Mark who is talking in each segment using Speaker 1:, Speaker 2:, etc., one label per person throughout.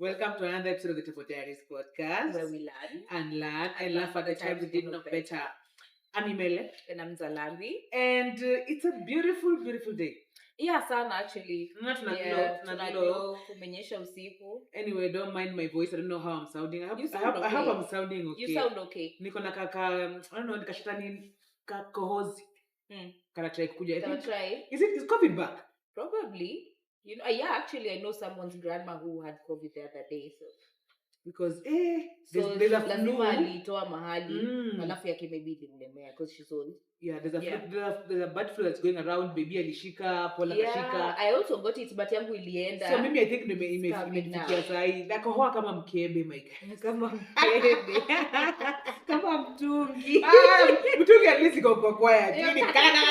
Speaker 1: Welcome to another episode of the Tembo Diaries Podcast.
Speaker 2: Where we learn
Speaker 1: and laugh at the times we did not better. I'm Imele.
Speaker 2: And I'm Zalambi.
Speaker 1: And it's a beautiful, beautiful day.
Speaker 2: Yeah, sana actually.
Speaker 1: Tunaglow.
Speaker 2: Kumenyesha usiku.
Speaker 1: Anyway, don't mind my voice. I don't know how I'm sounding. I hope I'm sounding okay.
Speaker 2: You sound okay.
Speaker 1: Niko na I don't know, nikashetani kakohozi. Kana try kuja. Is COVID back?
Speaker 2: Probably. You know, yeah, actually, I know someone's grandma who had COVID the other day. So
Speaker 1: because there's a flu.
Speaker 2: Alitoa mahali alafu yake maybe ilimlemea because she's old.
Speaker 1: Yeah, there's a bad flu that's going around. Baby alishika, Paula kashika.
Speaker 2: I also got it, but yangu ilienda.
Speaker 1: So maybe I think imefikia sai. Nakohoa kama mkebe, my guy.
Speaker 2: Kama mkebe. Kama mtungi.
Speaker 1: Mtungi at least iko kwa quiet. Hii ni kana.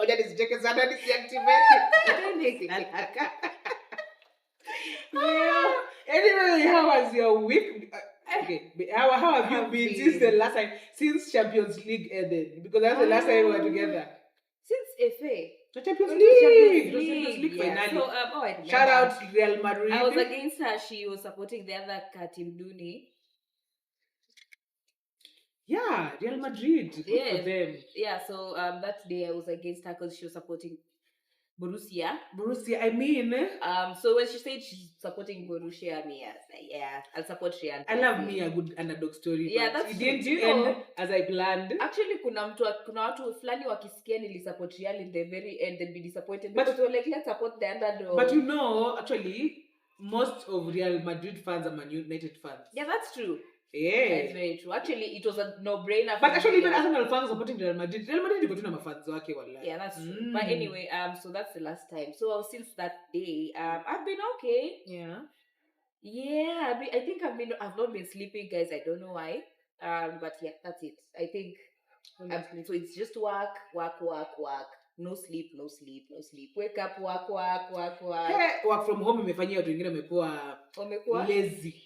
Speaker 1: Oja nisijeke sana nisiactivate. Anyway, how was your week? Okay, how have you been since Champions League ended? Because that's the last time we were together.
Speaker 2: Since FA.
Speaker 1: The Champions League finale.
Speaker 2: So,
Speaker 1: shout out Real Madrid.
Speaker 2: I was against her. She was supporting the other Team Duni.
Speaker 1: Yeah, Real Madrid. Good for them.
Speaker 2: Yeah, so that day I was against her because she was supporting Borussia,
Speaker 1: I mean.
Speaker 2: So when she said she's supporting Borussia, me, I was like, yeah, I'll support Real.
Speaker 1: I love me a good underdog story.
Speaker 2: Yeah, that's
Speaker 1: it didn't end as I planned.
Speaker 2: Actually, kuna watu fulani wakisikia nilisupport Real in the very end and be disappointed because they were like, let's support the underdog.
Speaker 1: But you know, actually, most of Real Madrid fans are Man United fans.
Speaker 2: Yeah, that's true.
Speaker 1: Yeah,
Speaker 2: that's very true. Actually, it was a no-brainer.
Speaker 1: But actually, even Arsenal fans supporting Real Madrid got to know fans. Okay,
Speaker 2: yeah, that's true. But anyway, so that's the last time. So since that day, I've been okay.
Speaker 1: Yeah.
Speaker 2: Yeah, I think I've not been sleeping, guys. I don't know why. But yeah, that's it. I think. So it's just work. No sleep. Wake up, work.
Speaker 1: Hey, work from home imefanyia watu wengine wamekuwa lazy.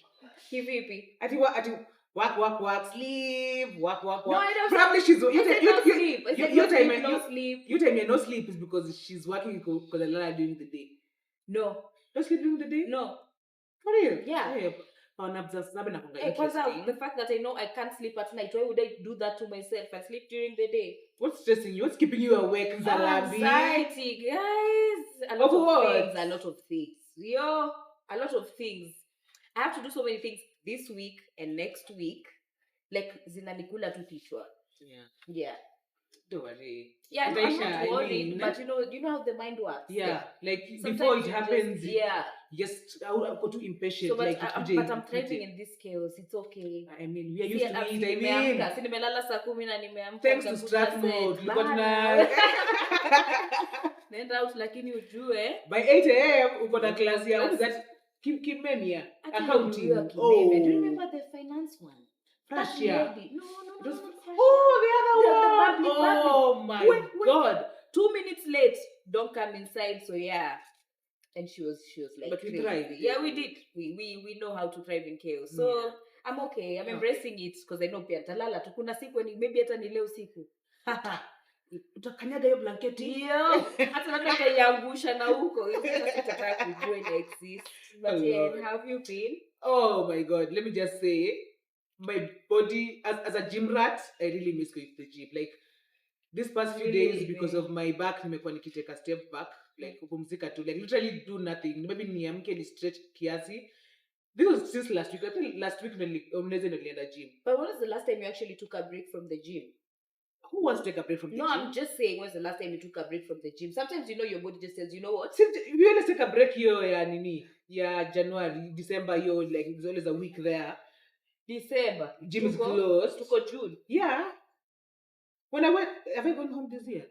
Speaker 2: Kivipi?
Speaker 1: Ati work, sleep, work.
Speaker 2: No, I don't.
Speaker 1: Probably she's
Speaker 2: no sleep.
Speaker 1: Your time no sleep is because she's working because a lot during the day.
Speaker 2: No
Speaker 1: sleep during the day?
Speaker 2: No.
Speaker 1: For real?
Speaker 2: Yeah. The fact that I know I can't sleep at night, why would I do that to myself? I sleep during the day.
Speaker 1: What's stressing you? What's keeping you awake, Zalambi?
Speaker 2: Anxiety, guys. A lot of things. Yo, a lot of things. I have to do so many things this week and next week. Like, zinanikula tu kichwa. Yeah.
Speaker 1: Don't worry.
Speaker 2: Yeah, I'm not worried, but you know how the mind works.
Speaker 1: Yeah, like before it happens. I'm too impatient.
Speaker 2: So, but I'm thriving in this chaos. It's okay.
Speaker 1: I mean, we are used to it. Thanks to Strathmore.
Speaker 2: Nenda out lakini ujue.
Speaker 1: By 8 a.m. uko na class ya that Kimemia accounting.
Speaker 2: Do you remember the finance one?
Speaker 1: Russia.
Speaker 2: No.
Speaker 1: The other one. My God.
Speaker 2: 2 minutes late. Don't come inside. So yeah. And she was like,
Speaker 1: but we tried.
Speaker 2: Yeah, we did. We know how to thrive in chaos. So I'm okay. I'm embracing it because I know pia talala tu kuna siku maybe hata ni leo siku.
Speaker 1: Utakanyaga hiyo blanketi.
Speaker 2: Ndio. Hata labda kaiangusha na huko. Sitataka kujua ina exist. But yeah, how have you been?
Speaker 1: Oh my God. Let me just say, my body as a gym rat, I really miss going to the gym. Like these past few days because of my back, nimekuwa nikitake a step back. Like kupumzika tu, like literally do nothing. Maybe niamke ni stretch kiasi. This was since last week. I think last week nilienda gym.
Speaker 2: But when was the last time you actually took a break from the gym?
Speaker 1: Who wants to take a break from the gym?
Speaker 2: No, I'm just saying, when was the last time you took a break from the gym? Sometimes your body just says, you know what?
Speaker 1: We always take a break here, January, December, like there's always a week there.
Speaker 2: December.
Speaker 1: Gym is closed.
Speaker 2: Tuko June.
Speaker 1: Yeah. When I went, have I gone home this year?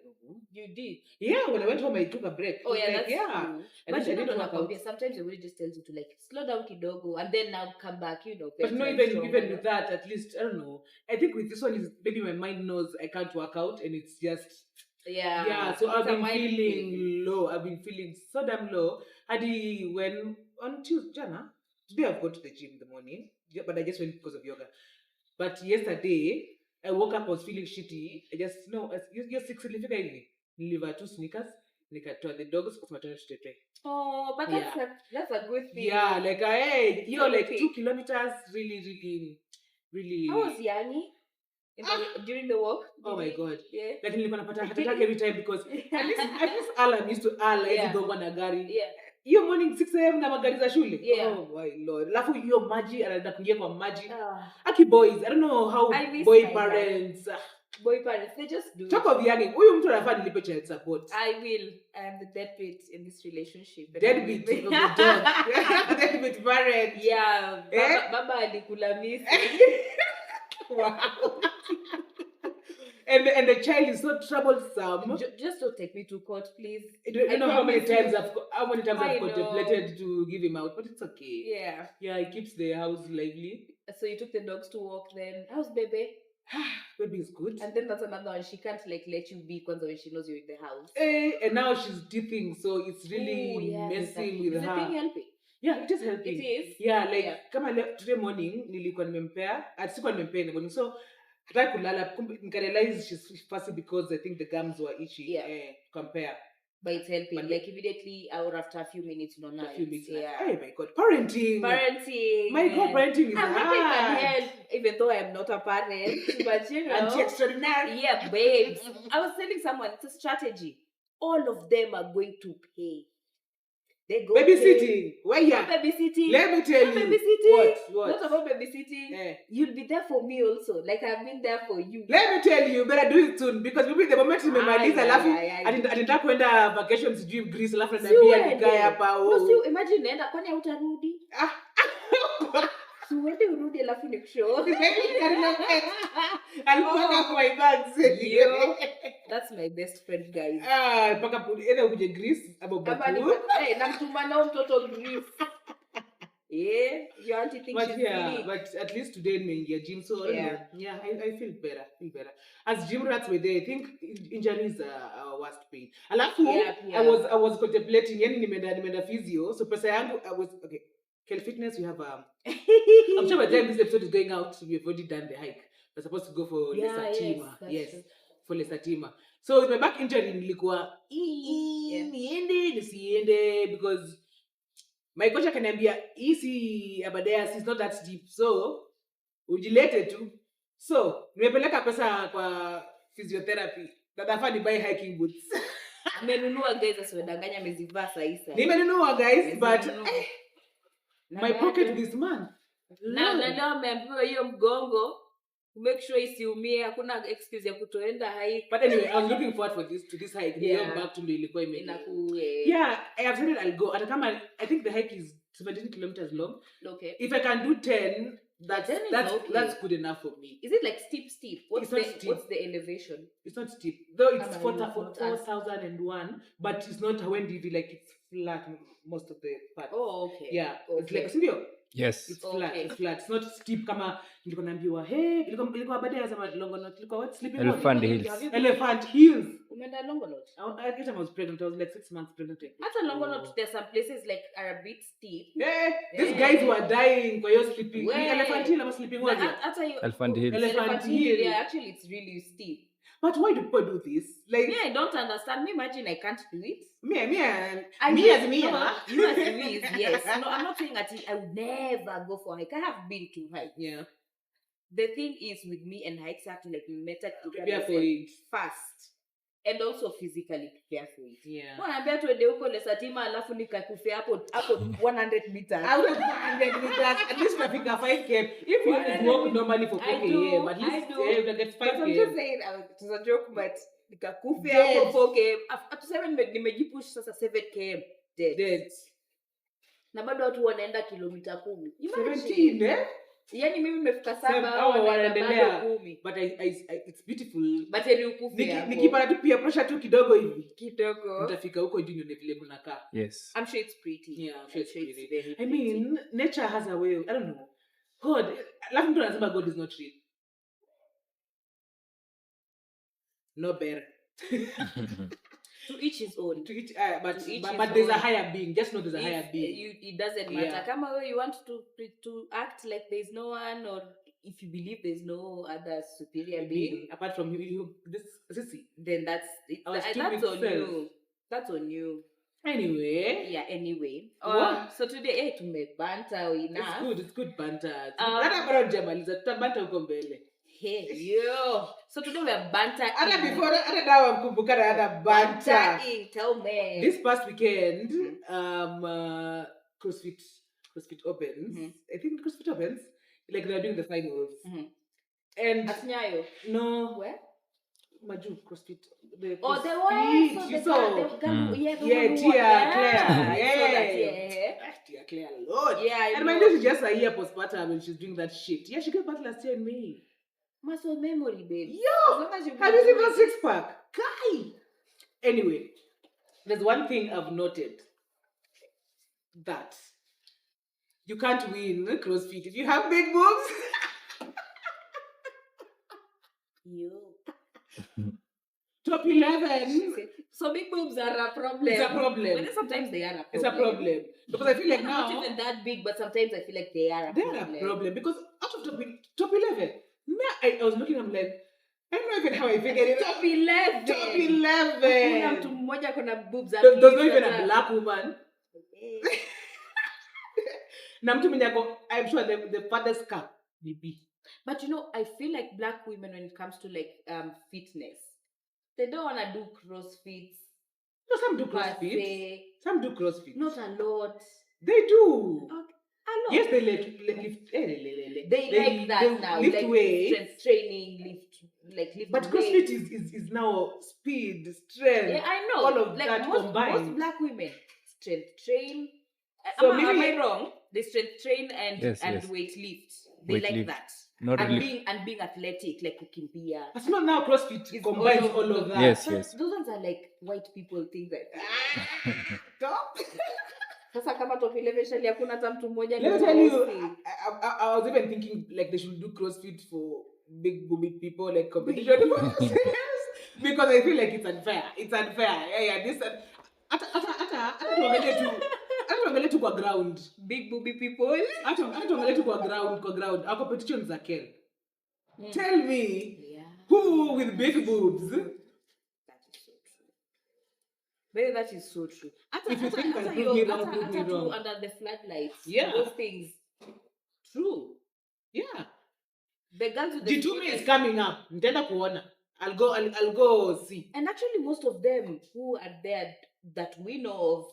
Speaker 2: You did?
Speaker 1: Yeah, when I went home, I took a break.
Speaker 2: Oh, yeah, that's
Speaker 1: true.
Speaker 2: But you know what, sometimes your body just tells you to like slow down kidogo and then now come back,
Speaker 1: But no, even with that, at least, I don't know. I think with this one, is maybe my mind knows I can't work out and it's just... Yeah, so I've been feeling low. I've been feeling so damn low. When on Tuesday, today I've gone to the gym in the morning, but I just went because of yoga. But yesterday, I woke up, I was feeling shitty. I just, you're sick significantly. Deliver 2 sneakers. nikatoa the dogs kwa sababu tutetee.
Speaker 2: Oh, but that's a good thing.
Speaker 1: Yeah, like hey, you're like 2 kilometers, really.
Speaker 2: How was Yanni during the walk?
Speaker 1: Oh my God.
Speaker 2: Yeah.
Speaker 1: Like nilikuwa napata heart attack every time because at least Alan used to hizi gonga na gari.
Speaker 2: Yeah.
Speaker 1: Hiyo morning 6 a.m. na magari za shule.
Speaker 2: Yeah.
Speaker 1: Oh my Lord. Alafu hiyo maji anaenda kuingia kwa maji. Aki boys, I don't know how boy parents.
Speaker 2: Boy parents, they just do.
Speaker 1: Talk of young. Huyu mtu anafaa nilipe child support.
Speaker 2: I will. I am the deadbeat in this relationship.
Speaker 1: Deadbeat of the dog. Deadbeat parent.
Speaker 2: Yeah. Baba alikula misi.
Speaker 1: Wow. And the child is so troublesome.
Speaker 2: Just don't take me to court, please.
Speaker 1: I don't know how many times I've contemplated to give him out, but it's okay.
Speaker 2: Yeah.
Speaker 1: Yeah, it keeps the house lively.
Speaker 2: So you took the dogs to walk then. How's baby?
Speaker 1: Baby is good.
Speaker 2: And then that's another one. She can't let you be when she knows you're in the house.
Speaker 1: And now she's teething, so it's really messing with her.
Speaker 2: Is the thing helping?
Speaker 1: Yeah, it is helping.
Speaker 2: It is?
Speaker 1: Yeah, like kama today morning nilikuwa nimempea, sikuwa nimempea in the morning. So kataka kulala, nikarealize she's fussy because I think the gums were itchy.
Speaker 2: Yeah.
Speaker 1: Compare.
Speaker 2: But it's helping. But like immediately or after a few minutes,
Speaker 1: Oh my God. Parenting. My God, parenting is hard.
Speaker 2: I can help, even though I'm not a parent. But you know.
Speaker 1: Auntie extraordinary.
Speaker 2: Yeah, babes. I was telling someone, it's a strategy. All of them are going to pay. They go
Speaker 1: babysitting. Where you?
Speaker 2: Babysitting.
Speaker 1: Let me tell you.
Speaker 2: Babysitting.
Speaker 1: What?
Speaker 2: Not about babysitting. You'll be there for me also. Like I've been there for you.
Speaker 1: Let me tell you, better do it soon because maybe the moment nimemaliza alafu atenda kwenda vacations sijui Greece alafu naambia nikae hapa.
Speaker 2: No, si imagine naenda kwani hautarudi? Uende urudi alafu nikushow.
Speaker 1: Alipaka kwa my bags.
Speaker 2: That's my best friend, guys.
Speaker 1: Paka either ukuje Greece abo Baku.
Speaker 2: Namtuma nao mtoto Greece. Yeah, your auntie thinks she's really.
Speaker 1: But at least today nimeingia gym, so I feel better. As gym rats were there, I think injuries are our worst pain. Alafu I was contemplating yani nimeenda physio, so pesa yangu I was okay. Kel Fitness, we have I'm sure by the time this episode is going out, we've already done the hike. We're supposed to go for Lesatima. Yes, for Lesatima. So with my back injury, nilikuwa nisiende because my coach akaniambia easy Abadeas is not that steep, so ujilete tu. So nimepeleka pesa kwa physiotherapy. Natafaa ni buy hiking boots.
Speaker 2: Nimenunua guys, asiwadanganya amezivaa sasa.
Speaker 1: Nimenunua guys, but my pocket this month.
Speaker 2: Na leo ameambiwa hiyo mgongo make sure isiumie, hakuna excuse ya kutoenda hike.
Speaker 1: But anyway, I was looking forward to this hike. Back to ilikuwa I have said I'll go. I think the hike is 17 kilometers long.
Speaker 2: Okay.
Speaker 1: If I can do 10, that's good enough for me.
Speaker 2: Is it like steep? What's the elevation?
Speaker 1: It's not steep. Though it's 4,001, but it's not windy, like it's flat most of the part.
Speaker 2: Oh, okay.
Speaker 1: Yeah.
Speaker 2: Okay.
Speaker 1: It's like sindio?
Speaker 3: Yes.
Speaker 1: It's flat. It's flat. It's not steep kama nilikuwa naambiwa, hey, ilikuwa baadaye sama Longonot, ilikuwa what? Sleeping Elephant Hills.
Speaker 2: Umeenda Longonot?
Speaker 1: I was pregnant. I was like 6 months pregnant.
Speaker 2: At Longonot, there's some places like are a bit steep.
Speaker 1: These guys were dying for your sleeping. Elephant Hill, I was sleeping one.
Speaker 3: Elephant Hill.
Speaker 2: Elephant Hill. Yeah, actually, it's really steep.
Speaker 1: But why do people do this? Like
Speaker 2: me, I don't understand. Me, imagine I can't do it.
Speaker 1: Me as me.
Speaker 2: You as me is yes. No, I'm not saying that I would never go for a hike. I have been to hike.
Speaker 1: Yeah.
Speaker 2: The thing is with me and hikes, I have to like
Speaker 1: prepare for it
Speaker 2: fast. And also physically prepare for it.
Speaker 1: Yeah.
Speaker 2: Mwambia tuende huko Lesatima alafu nikakufia hapo 100 meters.
Speaker 1: Out of 100 meters, at least nafika 5k. If you walk normally for 4k, at least you can get 5k.
Speaker 2: But I'm just saying, it was a joke, but nikakufia hapo 4k. After 7 nimejipush sasa 7k dead. Na bado watu wanaenda kilomita 10.
Speaker 1: 17
Speaker 2: Yani mimi nimefika 7 au wanaendelea 10.
Speaker 1: But it's beautiful.
Speaker 2: But ukufia.
Speaker 1: Nikipata tu pia pressure tu kidogo hivi. Nitafika huko juu ndio vile kunakaa.
Speaker 3: Yes.
Speaker 2: I'm sure it's pretty.
Speaker 1: Yeah, I'm sure it's pretty. Very pretty. I mean, nature has a way. I don't know. God, alafu mtu anasema God is not real. No better.
Speaker 2: To each his own.
Speaker 1: But there's a higher being. Just know there's a higher being.
Speaker 2: It doesn't matter. Kama you want to act like there's no one, or if you believe there's no other superior being
Speaker 1: apart from you, this sissy.
Speaker 2: Then that's on you. That's on you.
Speaker 1: Anyway.
Speaker 2: Yeah, anyway.
Speaker 1: What?
Speaker 2: So today, to make banter enough.
Speaker 1: It's good banter. Banter huko mbele.
Speaker 2: Hey, yo. So today we have banter.
Speaker 1: Hata dawa mkumbuka na hata banter.
Speaker 2: Tell me.
Speaker 1: This past weekend, CrossFit opens. I think CrossFit opens. Like they're doing the finals. And
Speaker 2: at Nyayo.
Speaker 1: No.
Speaker 2: Where?
Speaker 1: Maju CrossFit.
Speaker 2: The one.
Speaker 1: You saw.
Speaker 2: Tia
Speaker 1: Claire. Tia Claire, Lord.
Speaker 2: Yeah,
Speaker 1: and my niece is just a year postpartum and she's doing that shit. Yeah, she gave birth last year in May.
Speaker 2: Muscle memory, babe.
Speaker 1: Yo! Have you seen that six-pack? Guy! Anyway, there's one thing I've noted. That you can't win CrossFit if you have big boobs.
Speaker 2: Yo.
Speaker 1: Top 11.
Speaker 2: So big boobs are a problem.
Speaker 1: It's a problem.
Speaker 2: But sometimes they are a problem.
Speaker 1: It's a problem. Because I feel like now...
Speaker 2: Not even that big, but sometimes I feel like they are a problem.
Speaker 1: They are a problem. Because out of top 11, I was looking, I'm like, I don't know even how I figured it.
Speaker 2: Top 11.
Speaker 1: Top 11.
Speaker 2: Kuna mtu mmoja kuna boobs.
Speaker 1: There's not even a black woman. Na mtu mwenye I'm sure the father's cup maybe.
Speaker 2: But you know, I feel like black women when it comes to like fitness, they don't want to do CrossFit.
Speaker 1: No, some do CrossFit. Some do CrossFit.
Speaker 2: Not a lot.
Speaker 1: They do.
Speaker 2: Okay. A lot.
Speaker 1: Yes, they lift.
Speaker 2: They like that now.
Speaker 1: Lift
Speaker 2: like
Speaker 1: weights.
Speaker 2: Strength training, lift.
Speaker 1: But CrossFit is now speed, strength.
Speaker 2: Yeah, I know.
Speaker 1: All of
Speaker 2: like
Speaker 1: that
Speaker 2: most,
Speaker 1: combined.
Speaker 2: Most black women strength train.
Speaker 1: So
Speaker 2: am I wrong? They strength train and weight lift. They like
Speaker 1: lift.
Speaker 2: that.
Speaker 3: Not
Speaker 2: and
Speaker 3: really.
Speaker 2: being athletic, like kukimbia.
Speaker 1: That's not now CrossFit combines all of that.
Speaker 3: Yes,
Speaker 2: but
Speaker 3: yes.
Speaker 2: Those ones are like white people things like that.
Speaker 1: Stop.
Speaker 2: Sasa kama top 11 shali hakuna hata mtu mmoja.
Speaker 1: Let me tell you, I was even thinking like they should do CrossFit for big booby people, like competition. Because I feel like it's unfair. Yeah, this tuangalie tu kwa ground.
Speaker 2: Big booby people.
Speaker 1: Tuangalie tu kwa ground. Our competitions are Ken. Tell me, who with big boobs?
Speaker 2: That is so true.
Speaker 1: If you think I prove me wrong.
Speaker 2: Under the floodlights.
Speaker 1: Yeah.
Speaker 2: Those things.
Speaker 1: True. Yeah.
Speaker 2: The girls with the
Speaker 1: Jitume is coming up. Nitaenda kuona. I'll go see.
Speaker 2: And actually most of them who are there that we know of,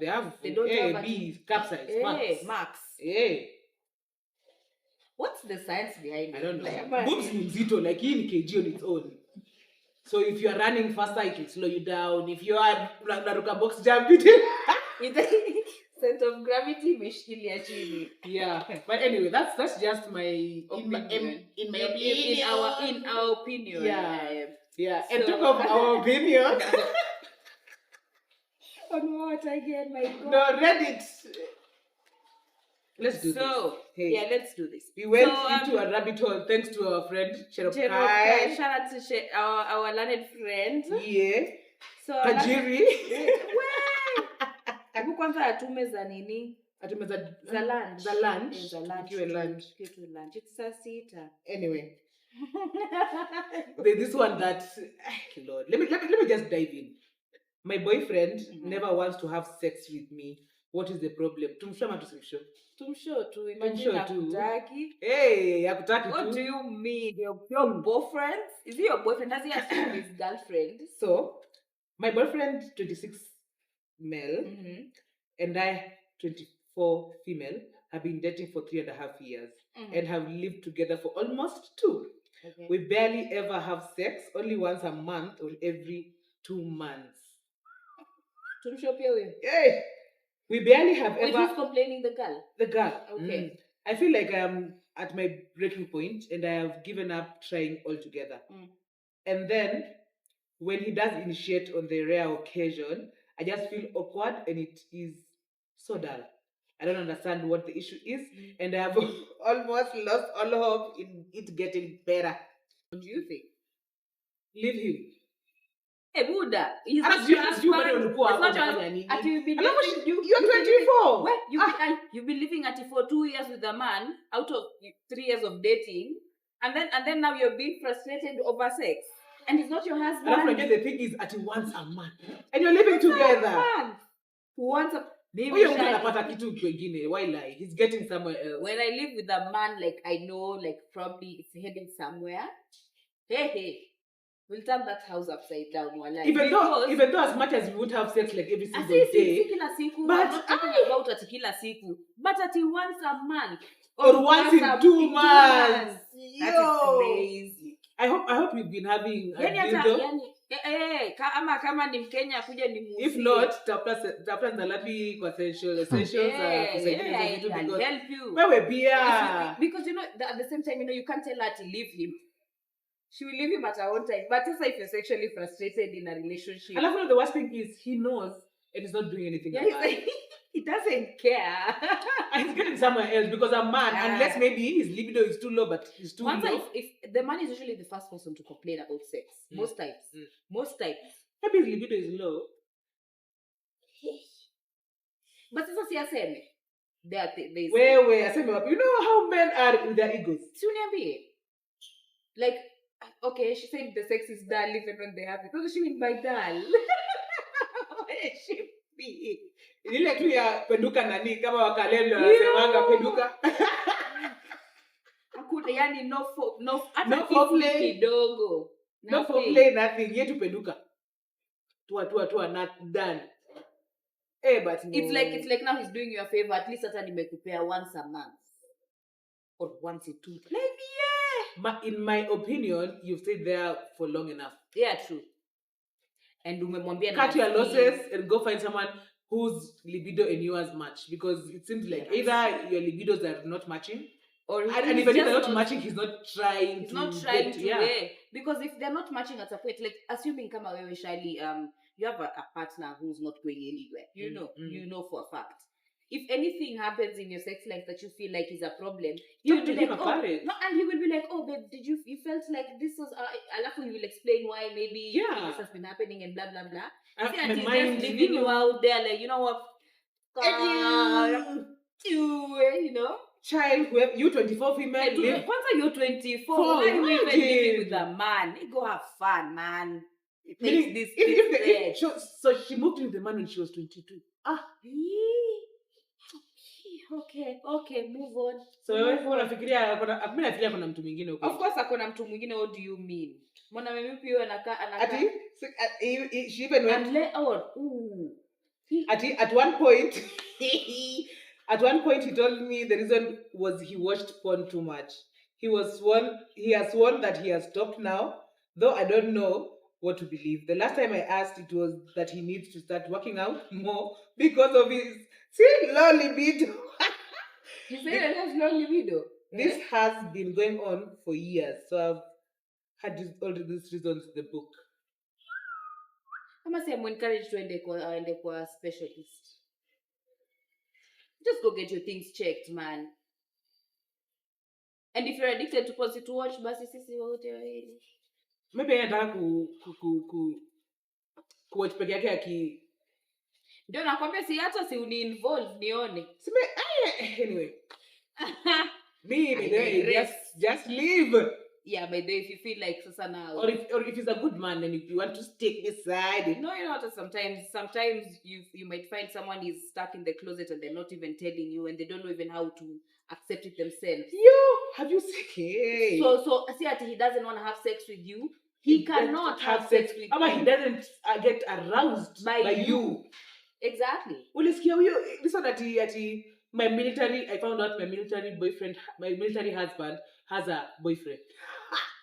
Speaker 1: they have
Speaker 2: they don't
Speaker 1: A,
Speaker 2: have
Speaker 1: B, capsize,
Speaker 2: max.
Speaker 1: A.
Speaker 2: What's the science behind it?
Speaker 1: I don't know. Boobs ni mzito, like hii ni kg on its own. So if you are running faster, it will slow you down. If you are naruka box jump,
Speaker 2: Center of gravity imeshikilia chini.
Speaker 1: Yeah. But anyway, that's just my
Speaker 2: opinion.
Speaker 1: In
Speaker 2: our opinion.
Speaker 1: Yeah. And talk of our opinion.
Speaker 2: On what again, my God?
Speaker 1: No, Reddit. Let's do this.
Speaker 2: Let's do this.
Speaker 1: We went into a rabbit hole thanks to our friend Cherokai.
Speaker 2: Shout out to our learned friend.
Speaker 1: Yeah.
Speaker 2: So
Speaker 1: Kajiri.
Speaker 2: Hebu kwanza atume za nini?
Speaker 1: Atume za
Speaker 2: lunch.
Speaker 1: Za lunch.
Speaker 2: Za lunch.
Speaker 1: Kiwe lunch.
Speaker 2: It's saa 6.
Speaker 1: Anyway. This one that Lord. Let me just dive in. My boyfriend never wants to have sex with me. What is the problem? Tumshow ama tusimshow?
Speaker 2: Tumshow tu. Imagine hakutaki.
Speaker 1: Hey, hakutaki tu.
Speaker 2: What do you mean? Your boyfriend? Is he your boyfriend? Does he have his girlfriend?
Speaker 1: So, my boyfriend, 26 male, and I, 24 female, have been dating for 3.5 years and have lived together for almost 2. Okay. We barely ever have sex, only once a month or every 2 months. Hey! We barely have ever...
Speaker 2: Who's complaining? The girl?
Speaker 1: The girl.
Speaker 2: Okay.
Speaker 1: I feel like I'm at my breaking point and I have given up trying altogether. And then, when he does initiate on the rare occasion, I just feel awkward and it is so dull. I don't understand what the issue is and I have almost lost all hope in it getting better. What do you think? Leave him.
Speaker 2: Hey, Buddha.
Speaker 1: You're 24.
Speaker 2: Well, you've been living at it for 2 years with a man out of 3 years of dating, and then now you're being frustrated over sex. And it's not your husband.
Speaker 1: And after the thing is at once a month. And you're living together.
Speaker 2: Once a
Speaker 1: why lie? He's getting somewhere else.
Speaker 2: When I live with a man, like I know, like probably it's heading somewhere. Hey. We'll turn that house upside down.
Speaker 1: Even though as much as we would have sex like every single day.
Speaker 2: But I'm not talking about at kila siku. But at once a month.
Speaker 1: Or once in 2 months.
Speaker 2: That is crazy.
Speaker 1: I hope you've been having a dildo.
Speaker 2: Kama ni Mkenya kuja ni
Speaker 1: If not, tafuta Nalabi kwa essentials
Speaker 2: I'll help you. Because at the same time, you can't tell her to leave him. She will leave him at her own time. But also if you're sexually frustrated in a relationship.
Speaker 1: And the worst thing is he knows and he's not doing anything about it.
Speaker 2: He doesn't care.
Speaker 1: And he's getting somewhere else because a man, unless maybe his libido is too low, but he's too low.
Speaker 2: If the man is usually the first person to complain about sex. Most times.
Speaker 1: Maybe his libido is low.
Speaker 2: But it's not aseme.
Speaker 1: You know how men are with their egos.
Speaker 2: Like, okay, she said the sex is dull even when they have it. What does she mean by dull? What does she mean?
Speaker 1: Ile tu ya penduka nani kama wakalendo wanasemanga penduka.
Speaker 2: Hakuna yani no
Speaker 1: foreplay
Speaker 2: kidogo.
Speaker 1: No foreplay nothing. Yetu penduka. Tua not done. But no.
Speaker 2: It's like now he's doing you a favor. At least hata nimekupea once a month or once in 2.
Speaker 1: In my opinion, you've stayed there for long enough.
Speaker 2: Yeah, true. And umemwambia
Speaker 1: cut your losses and go find someone whose libido and yours match, because it seems like either your libidos are not matching, or and even if they're not matching, he's not trying to.
Speaker 2: Because if they're not matching at a point, like assuming kama wewe Shali, you have a partner who's not going anywhere. You know for a fact. If anything happens in your sex life that you feel like is a problem,
Speaker 1: you'll be like,
Speaker 2: and he will be like, oh, babe, you felt like this was, alafu he will explain why maybe this has been happening and blah, blah, blah. And he's just leaving you out there, like, you know what,
Speaker 1: child, you 24 female,
Speaker 2: once you're 24, why are you even living with a man? You go have fun, man. It makes this
Speaker 1: so she moved in with the man when she was 22.
Speaker 2: Okay, move on.
Speaker 1: So wewe unafikiria mimi nafikiria kuna mtu mwingine huko.
Speaker 2: Of course akona mtu mwingine. What do you mean? Mbona mimi pia anaka
Speaker 1: ati she even went at one point he told me the reason was he watched porn too much. He has sworn that he has stopped now, though I don't know what to believe. The last time I asked, it was that he needs to start working out more because of his low libido.
Speaker 2: You say that has low libido?
Speaker 1: This has been going on for years, so I've had all these reasons in the book.
Speaker 2: I must say I'm encouraged to end a specialist. Just go get your things checked, man. And if you're addicted to pussy to watch, basi sisi wote wawili.
Speaker 1: Maybe anataka watch peke yake aki.
Speaker 2: Ndio nakwambia si hata si uni involve nione.
Speaker 1: Anyway. Me, just leave.
Speaker 2: Yeah, by the way, if you feel like sasa now.
Speaker 1: Or if he's a good man and if you want to stick beside.
Speaker 2: No, sometimes you might find someone is stuck in the closet and they're not even telling you and they don't know even how to accept it themselves.
Speaker 1: Have you seen?
Speaker 2: So see that he doesn't want to have sex with you. He cannot have sex with you.
Speaker 1: But he doesn't get aroused by you.
Speaker 2: Exactly.
Speaker 1: Ulisikia huyo this one ati I found out my military husband has a boyfriend.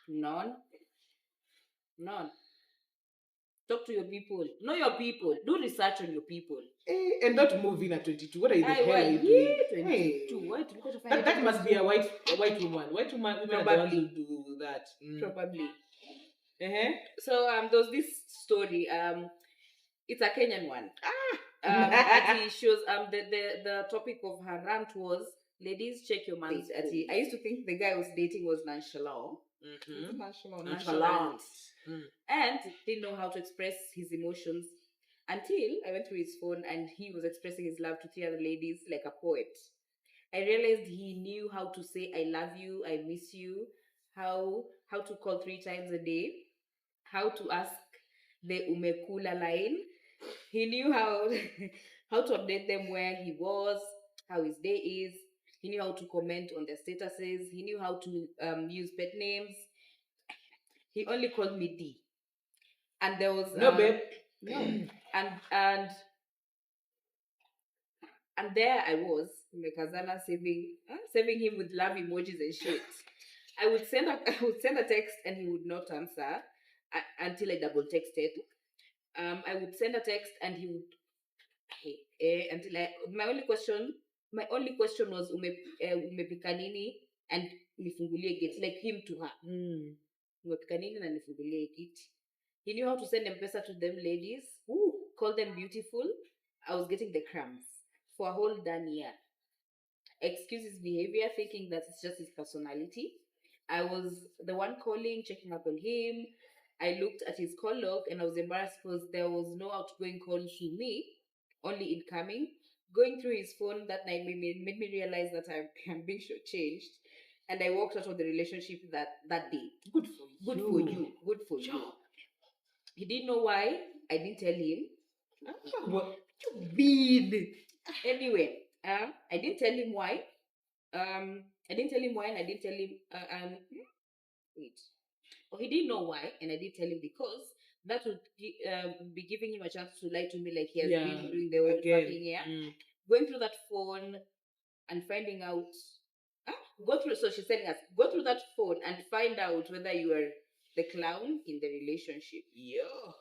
Speaker 2: None. Talk to your people. Know your people. Do research on your people.
Speaker 1: And not move in at 22. What are you doing?
Speaker 2: 22.
Speaker 1: That must be a white woman. White woman probably do that.
Speaker 2: Probably. So there's this story. It's a Kenyan one. It shows the topic of her rant was, ladies, check your man's. I used to think the guy I was dating was nonchalant. Nonchalant. And didn't know how to express his emotions until I went through his phone and he was expressing his love to 3 other ladies like a poet. I realized he knew how to say I love you, I miss you, how to call 3 times a day. how to ask the umekula line. He knew how how to update them where he was, how his day is. He knew how to comment on their statuses. He knew how to use pet names. He only called me D. And there was
Speaker 1: no babe.
Speaker 2: No. and there I was, Mekazana, saving him with love emojis and shit. I would send a text and he would not answer until I double texted. I would send a text and he would until my only question was umepika nini and nifungulie gate, like him to her. Umepika nini na nifungulie gate. He knew how to send M-Pesa to them ladies. Call them beautiful. I was getting the crumbs for a whole damn year. Excuse his behavior, thinking that it's just his personality. I was the one calling, checking up on him. I looked at his call log and I was embarrassed because there was no outgoing call to me, only incoming. Going through his phone that night made me realize that I'm being shortchanged. And I walked out of the relationship that day. Good for you. He didn't know why. I didn't tell him. What you mean? Anyway, I didn't tell him why. And I didn't tell him wait. Or he didn't know why, and I didn't tell him because that would be giving him a chance to lie to me, like he has been doing the whole fucking year. Going through that phone and finding out. So she's telling us, go through that phone and find out whether you are the clown in the relationship. Yeah.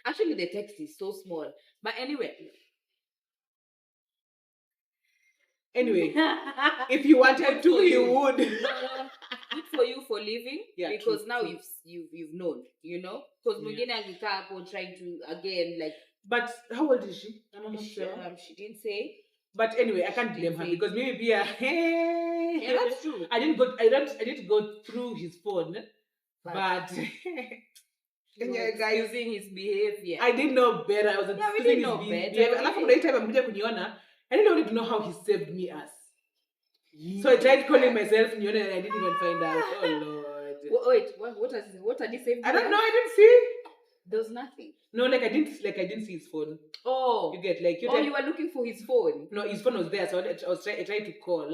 Speaker 2: Actually, the text is so small. But anyway,
Speaker 1: if you wanted to, you would.
Speaker 2: Good for you for leaving, because true, now true. You've known, you know. Because mwingine angekaa hapo trying to again like.
Speaker 1: But how old is she?
Speaker 2: She didn't say.
Speaker 1: But anyway, I can't blame her because maybe
Speaker 2: yeah, that's true.
Speaker 1: I didn't go through his phone, but
Speaker 2: guys, using his behavior.
Speaker 1: I didn't know better. I was
Speaker 2: excusing his behavior.
Speaker 1: And after the time I'm kuniona, I didn't want to know how he saved me as. So I tried calling myself Nyona and I didn't even find out. Oh Lord.
Speaker 2: Wait, what are they saying?
Speaker 1: I don't know, I didn't see.
Speaker 2: There was nothing.
Speaker 1: No, I didn't see his phone.
Speaker 2: Oh.
Speaker 1: You get like
Speaker 2: you were looking for his phone.
Speaker 1: No, his phone was there, so I tried to call,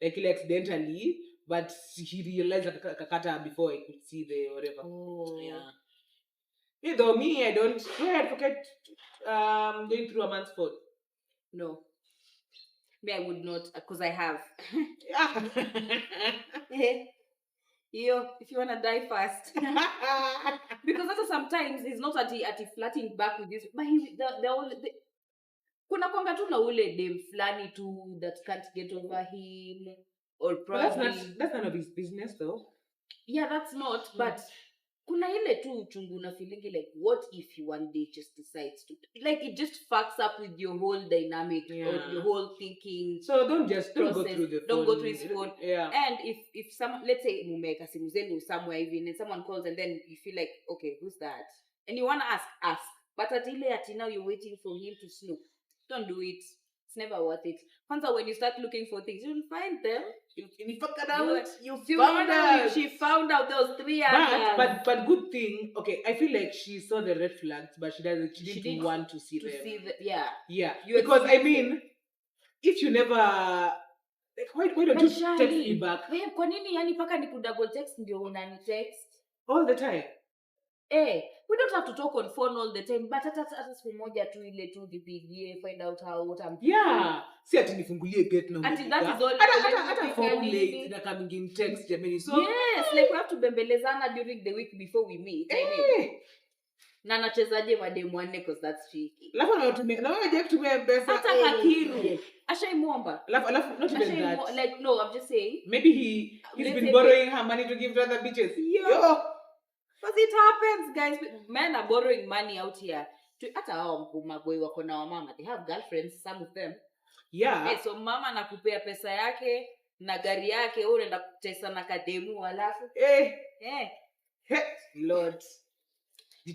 Speaker 1: like accidentally, but he realized that Kakata before I could see the whatever.
Speaker 2: Oh. Yeah.
Speaker 1: Though me, I don't advocate going through a man's phone.
Speaker 2: No. Me, I would not, because I have. If you want to die fast. Because also sometimes it's not at he flirting back with this, but kuna kwanga tu na ule dem flani tu that can't get over him, or probably.
Speaker 1: That's none of his business though.
Speaker 2: Yeah, that's not, but kuna ile tu uchungu na feeling like, what if he one day just decides to, like, it just fucks up with your whole dynamic or your whole thinking.
Speaker 1: So don't go through the phone.
Speaker 2: Don't go through his phone.
Speaker 1: Yeah.
Speaker 2: And if someone, let's say mumeka simu zenu somewhere even, and someone calls and then you feel like, okay, who's that? And you want to ask. But at now you're waiting for him to snoop. Don't do it. It's never worth it. Kwanza, when you start looking for things, you'll find them.
Speaker 1: You found out.
Speaker 2: She found out those 3 others.
Speaker 1: But good thing. Okay, I feel like she saw the red flags, but she didn't want to see them. Yeah. Because I mean, if you never, like, why don't you text me back?
Speaker 2: Kwa nini yani paka ni double text ndio unani text
Speaker 1: all the time?
Speaker 2: We don't have to talk on phone all the time, but hata siku moja tu ile tu nipigie, find out what I'm doing.
Speaker 1: Yeah. Si ati nifungulie gate na
Speaker 2: ati that is all.
Speaker 1: Hata phone late na coming in text jamani. So
Speaker 2: yes, like we have to bembelezana during the week before we meet. Na nachezaje mademu wanne because that's tricky.
Speaker 1: Alafu na waje kutumia M-Pesa.
Speaker 2: Hata Kakiru. Ashaimwomba.
Speaker 1: Alafu not even that.
Speaker 2: Like no, I'm just saying.
Speaker 1: Maybe he's been borrowing her money to give to other bitches. Yo.
Speaker 2: Because it happens, guys. Men are borrowing money out here. Hata hao maboi wako na wamama, they have girlfriends, some of them.
Speaker 1: Yeah.
Speaker 2: So mama anakupea pesa yake na gari yake, wewe unaenda kutesa na kademu alafu. Lord.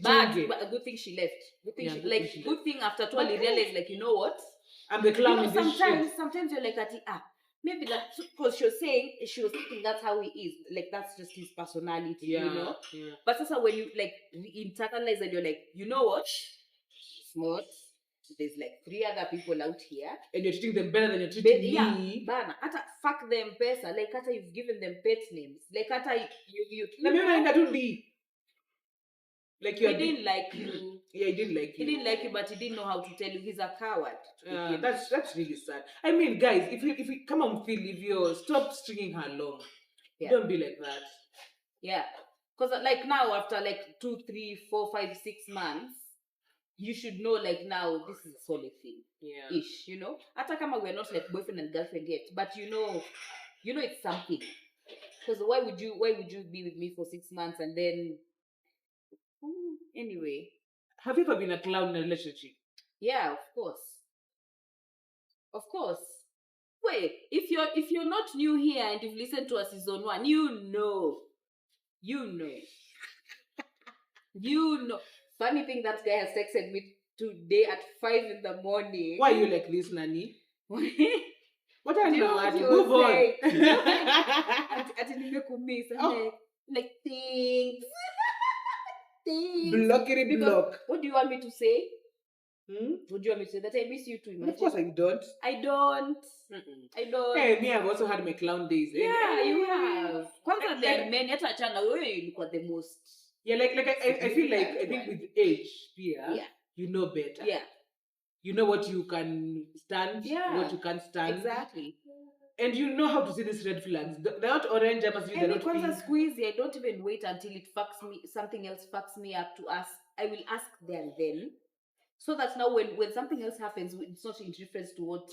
Speaker 2: But a good thing she left. Good thing after 12 you realize, like, you know what?
Speaker 1: I'm the clown in this shit.
Speaker 2: Sometimes you're like, maybe that's because she was thinking that's how he is, like that's just his personality, you know.
Speaker 1: Yeah.
Speaker 2: But also when you like internalize and you're like, you know what, smart. There's like 3 other people out here,
Speaker 1: and you're treating them better than you're treating me.
Speaker 2: Bana, ata fuck them pesa, like ata you've given them pet names, like ata you
Speaker 1: like
Speaker 2: he didn't like you.
Speaker 1: Yeah, he didn't like you.
Speaker 2: He didn't like you, but he didn't know how to tell you. He's a coward.
Speaker 1: That's really sad. I mean, guys, if you come on, feel if you stop stringing her along, don't be like that.
Speaker 2: Yeah, because like now after like 2, 3, 4, 5, 6 months, you should know like now this is a solid thing.
Speaker 1: Yeah.
Speaker 2: Ish, you know. Ata kama we're not like boyfriend and girlfriend yet, but you know it's something. Because why would you be with me for 6 months and then anyway.
Speaker 1: Have you ever been a clown in a relationship?
Speaker 2: Yeah, of course. Of course. Wait, if you're not new here and you've listened to a season 1, you know. Funny thing, that guy has texted me today at 5 in the morning.
Speaker 1: Why are you like this, Nani? What are you
Speaker 2: doing?
Speaker 1: Move on.
Speaker 2: Like things.
Speaker 1: Block.
Speaker 2: What do you want me to say? What do you want me to say? That I miss you too.
Speaker 1: Of course I don't.
Speaker 2: I don't.
Speaker 1: Hey, me, I've also had my clown days.
Speaker 2: Yeah, you have. Kwanza there men yata achana wewe you look at the most.
Speaker 1: Yeah, like I feel like I think with age, you know better.
Speaker 2: Yeah.
Speaker 1: You know what you can stand, what you can't stand.
Speaker 2: Exactly.
Speaker 1: And you know how to see these red flags. They're not orange, they're not pink.
Speaker 2: Squeeze, I don't even wait until it fucks me, something else fucks me up to ask. I will ask there and then. So that now when something else happens, it's not in reference to what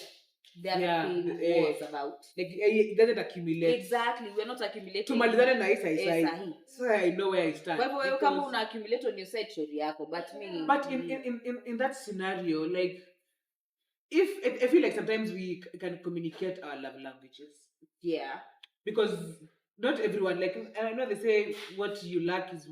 Speaker 2: their thing was about. Like
Speaker 1: it doesn't accumulate.
Speaker 2: Exactly, we're not accumulating.
Speaker 1: To malizana na side. So I know where I stand.
Speaker 2: Kwa hivyo kama una accumulate on your side, story yako.
Speaker 1: But in that scenario, like if I feel like sometimes we can communicate our love languages. Yeah. Because not everyone, like I know they say what you lacked as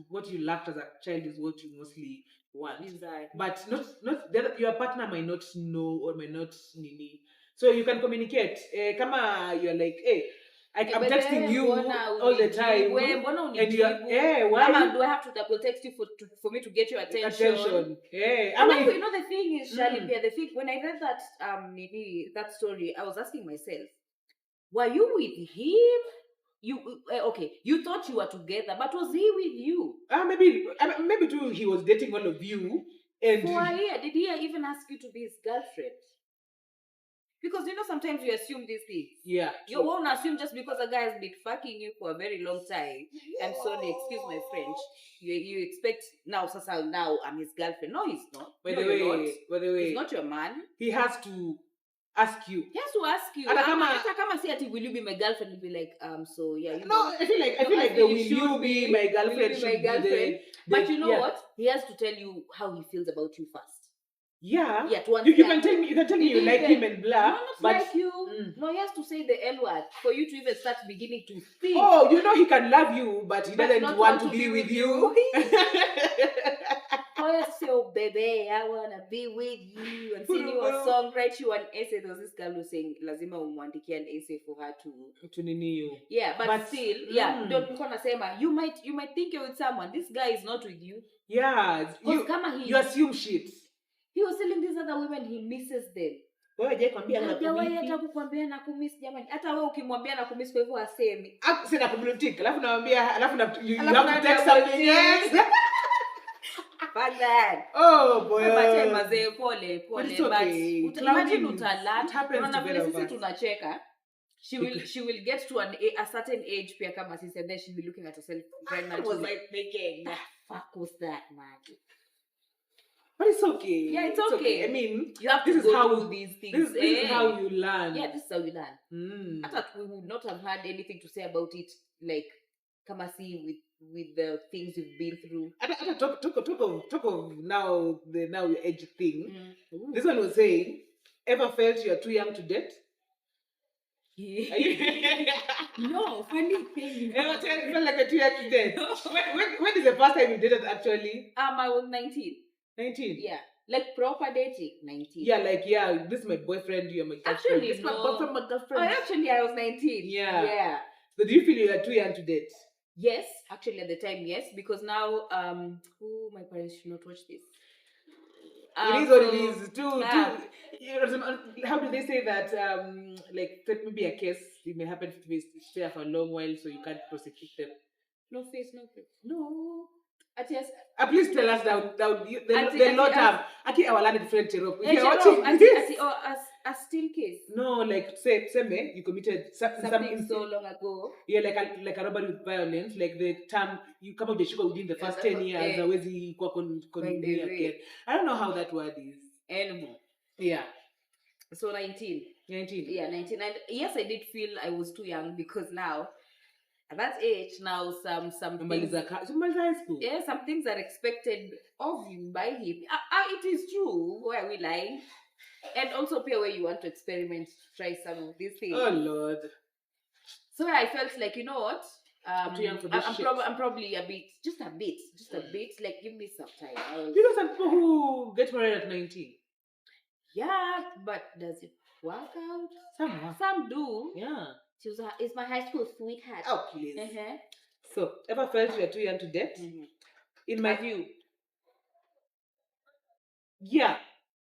Speaker 1: a child is what you mostly want. Exactly. But not your partner might not know or might not nini. So you can communicate. Kama you're like, hey, I'm texting you all the time. And you're, why
Speaker 2: do I have to double text you for me to get your attention?
Speaker 1: Hey,
Speaker 2: you know the thing is, Charlie, the thing when I read that story, I was asking myself, were you with him? You thought you were together, but was he with you?
Speaker 1: Maybe too. He was dating all of you. And
Speaker 2: for a year, did he even ask you to be his girlfriend? Because you know sometimes you assume these things.
Speaker 1: Yeah.
Speaker 2: You won't assume just because a guy has been fucking you for a very long time. I'm sorry, excuse my French. You expect now I'm his girlfriend. No, he's not.
Speaker 1: By the way,
Speaker 2: he's not your man.
Speaker 1: He has to ask you.
Speaker 2: He has to ask you. Kama say ati, will you be my girlfriend? You'll be like, so yeah.
Speaker 1: I feel like the will you be my girlfriend should be
Speaker 2: but you know what? He has to tell you how he feels about you first.
Speaker 1: Yeah. You can tell me you like him and blah.
Speaker 2: No, not like you. No, he has to say the L word for you to even start beginning to think.
Speaker 1: Oh, you know he can love you, but he doesn't want to be with you.
Speaker 2: Oh, so baby, I wanna be with you and sing you a song, write you an essay. There was this girl who saying lazima umwandikie an essay for her to
Speaker 1: nini you.
Speaker 2: Yeah, but still, don't say you might think you're with someone. This guy is not with you.
Speaker 1: Yeah, you assume shit.
Speaker 2: He was telling these other women he misses them. Hata kukwambia na kumiss jamani. Hata wewe ukimwambia na kumiss kwa hivyo asemi.
Speaker 1: Sina kumlutik. Alafu naambia you have to text something else.
Speaker 2: Fuck that.
Speaker 1: Oh boy.
Speaker 2: But mazee pole.
Speaker 1: But
Speaker 2: imagine utalat. Unaona vile sisi tunacheka. She will get to a certain age pia kama sisi, and then she'll be looking at herself right now.
Speaker 1: I was like thinking,
Speaker 2: fuck was that, man?
Speaker 1: But it's okay.
Speaker 2: Yeah, it's okay.
Speaker 1: I mean,
Speaker 2: you have to go through these things.
Speaker 1: This is how you learn.
Speaker 2: Yeah, this is how you learn. I thought we would not have had anything to say about it, like Kamasi with the things you've been through.
Speaker 1: Talk of now your age thing. This one was saying, ever felt you're too young to date?
Speaker 2: No, funny thing.
Speaker 1: Ever felt like you're too young to date? When is the first time you dated actually?
Speaker 2: I was 19.
Speaker 1: 19?
Speaker 2: Yeah. Like proper dating, 19.
Speaker 1: Yeah, like, this is my boyfriend, you're my girlfriend.
Speaker 2: Actually,
Speaker 1: This is my
Speaker 2: no.
Speaker 1: boyfriend, my girlfriend.
Speaker 2: Actually, I was 19.
Speaker 1: Yeah. So do you feel you are too young to date?
Speaker 2: Yes, actually at the time, yes, because now, my parents should not watch this.
Speaker 1: It is what it is. How do they say that? Like, that may be a case. It may happen to be stay for a long while, so you can't prosecute them.
Speaker 2: No face, no face.
Speaker 1: No.
Speaker 2: Yes.
Speaker 1: Please tell us the lot of our learned friend Cherop. If you're watching
Speaker 2: this, as still case.
Speaker 1: No, like say you committed
Speaker 2: something so long ago.
Speaker 1: Yeah, like a robbery with violence, like the term you come up the sugar within the first 10 years. I don't know how that word is
Speaker 2: anymore.
Speaker 1: Yeah.
Speaker 2: So 19.
Speaker 1: 19.
Speaker 2: Yeah, 19. And yes, I did feel I was too young because now at that age, now some things,
Speaker 1: high school.
Speaker 2: Yeah, some things are expected of you by him. It is true. Why are we lying? And also appear where you want to experiment, try some of these things.
Speaker 1: Oh Lord.
Speaker 2: So I felt like, you know what?
Speaker 1: I'm too young for this shit.
Speaker 2: I'm probably just a bit. Like, give me some time.
Speaker 1: You know some people who get married at 19.
Speaker 2: Yeah, but does it work out? Some do.
Speaker 1: Yeah.
Speaker 2: It's my high school sweetheart.
Speaker 1: Oh, please. So, ever felt you are too young to date? In my view. Yeah.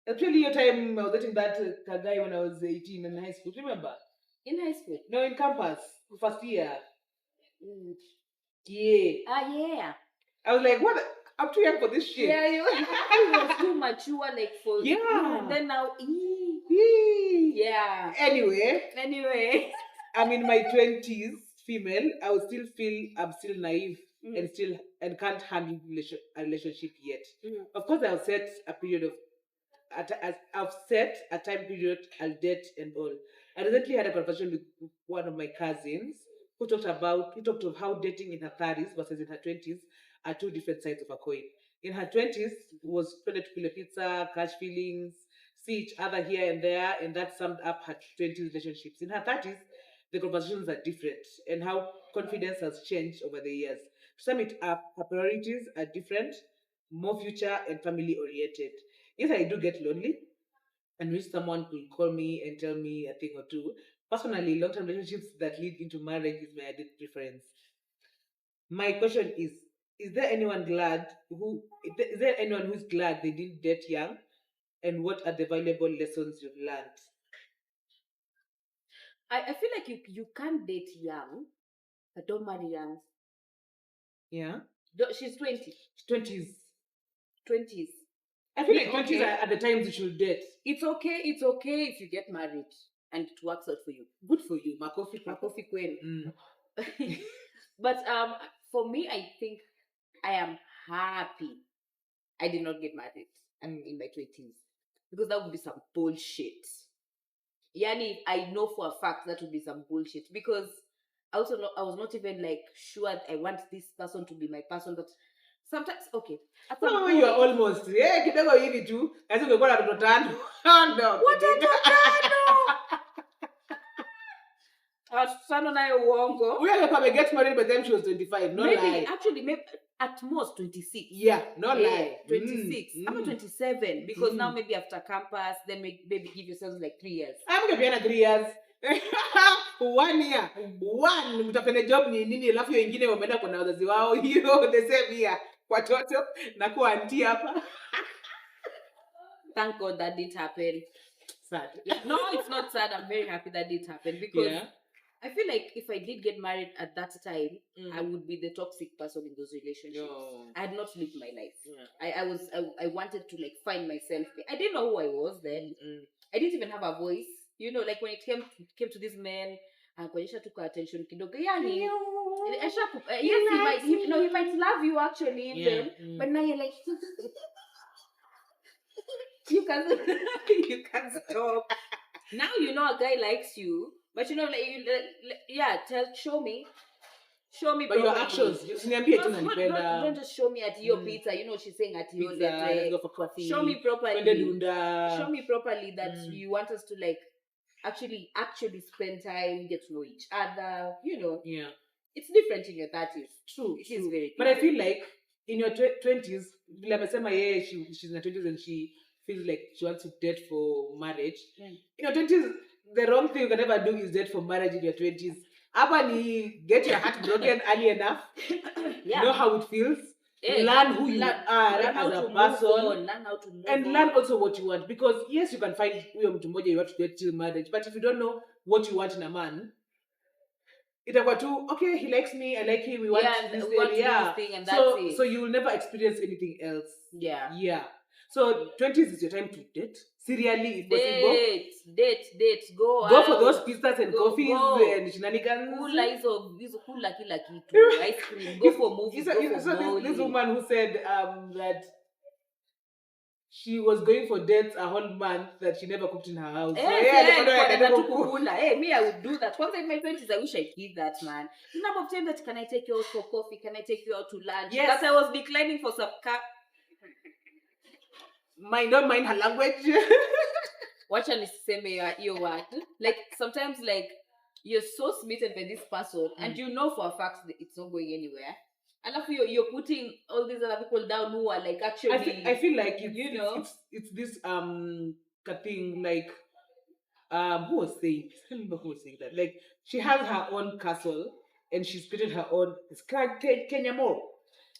Speaker 1: Actually, your time I was dating that guy when I was 18 in high school. Remember?
Speaker 2: In high school?
Speaker 1: No, in campus. First year.
Speaker 2: Yeah. Yeah.
Speaker 1: I was like, what? I'm too young for this shit.
Speaker 2: Yeah, you was too mature, like for
Speaker 1: and
Speaker 2: then now. Yeah.
Speaker 1: Anyway. I'm in my 20s, female. I would still feel I'm still naive and can't handle a relationship yet. Of course, I'll set a period of. I've set a time period I'll date and all. I recently had a conversation with one of my cousins who talked of how dating in her 30s versus in her 20s are two different sides of a coin. In her 20s, was ready to pull a pizza, catch feelings, see each other here and there, and that summed up her 20s relationships. In her 30s, the conversations are different, and how confidence has changed over the years. To sum it up, her priorities are different, more future and family oriented. Yes, I do get lonely and wish someone could call me and tell me a thing or two. Personally, long-term relationships that lead into marriage is my ideal preference. My question is there anyone who's glad they didn't date young? And what are the valuable lessons you've learned?
Speaker 2: I feel like you can't date young, but don't marry young.
Speaker 1: Yeah.
Speaker 2: She's 20.
Speaker 1: 20s.
Speaker 2: 20s.
Speaker 1: I feel like 20s are the times you should date.
Speaker 2: It's okay if you get married and it works out for you.
Speaker 1: Good for you.
Speaker 2: Makofi Queen. But for me, I think I am happy I did not get married in my 20s. Because that would be some bullshit. Yani, I know for a fact that would be some bullshit. Because I was not even like sure I want this person to be my person, but sometimes
Speaker 1: no, you are almost. Yeah, kidogo hivi tu. Kasi ungekuwa na watoto tano. Oh no.
Speaker 2: Watoto tano. Watoto nayo uongo.
Speaker 1: We are get married by the time she was 25. No lie.
Speaker 2: Maybe at most 26.
Speaker 1: Yeah, no lie.
Speaker 2: 26. I'm 27 because now maybe after campus, then maybe give yourselves like 3 years.
Speaker 1: I'm gonna be in 3 years. 1 year. Mtafanya job ni nini alafu hiyo ingine wameenda kwa wazazi wao hiyo the same year. Watoto na kuwa auntie hapa.
Speaker 2: Thank God that didn't happen.
Speaker 1: Sad.
Speaker 2: No, it's not sad. I'm very happy that didn't happen because I feel like if I did get married at that time, I would be the toxic person in those relationships. I had not lived my life. I wanted to like find myself. I didn't know who I was then. I didn't even have a voice. You know, like when it came to this man, kuonyesha tu kwa attention kidogo. Yani, he might love you actually even, but now you're like you can't stop. Now you know a guy likes you, but you know, show me.
Speaker 1: But your actions,
Speaker 2: don't just show me at your pizza. You know she's saying at your
Speaker 1: let's go for coffee.
Speaker 2: Show me properly. Show me properly that you want us to like actually spend time, get to know each other. You know, it's different in your 30s.
Speaker 1: True,
Speaker 2: it is very.
Speaker 1: But I feel like in your 20s, she's in her 20s and she feels like she wants to date for marriage. In your 20s, the wrong thing you can ever do is date for marriage in your 20s. Abani, get your heart broken early enough. Know how it feels. Learn who you are as a person. And learn also what you want. Because yes, you can find you want to date till marriage. But if you don't know what you want in a man, itakuwa tu okay, he likes me, I like him, we want this thing, and that's it. So you will never experience anything else. Yeah. So 20s is your time to date. Serially, if possible.
Speaker 2: Date. Go
Speaker 1: for those pizzas and coffees and shenanigans.
Speaker 2: Kula kila kitu. Ice cream. Go for movies.
Speaker 1: This woman who said that she was going for dates a whole month that she never cooked in her house.
Speaker 2: Me, I would do that. Once in my 20s, I wish I did that, man. The number of times that can I take you out for coffee? Can I take you out to lunch? Yes. That I was declining for some
Speaker 1: don't mind her language.
Speaker 2: Watch and say your word. Like sometimes, like you're so smitten by this person, and you know for a fact that it's not going anywhere. And after you're putting all these other people down who are like actually.
Speaker 1: I feel like it's this thing like who was saying? I don't remember who was saying that. Like she has her own castle and she's created her own. It's Kenya Mo.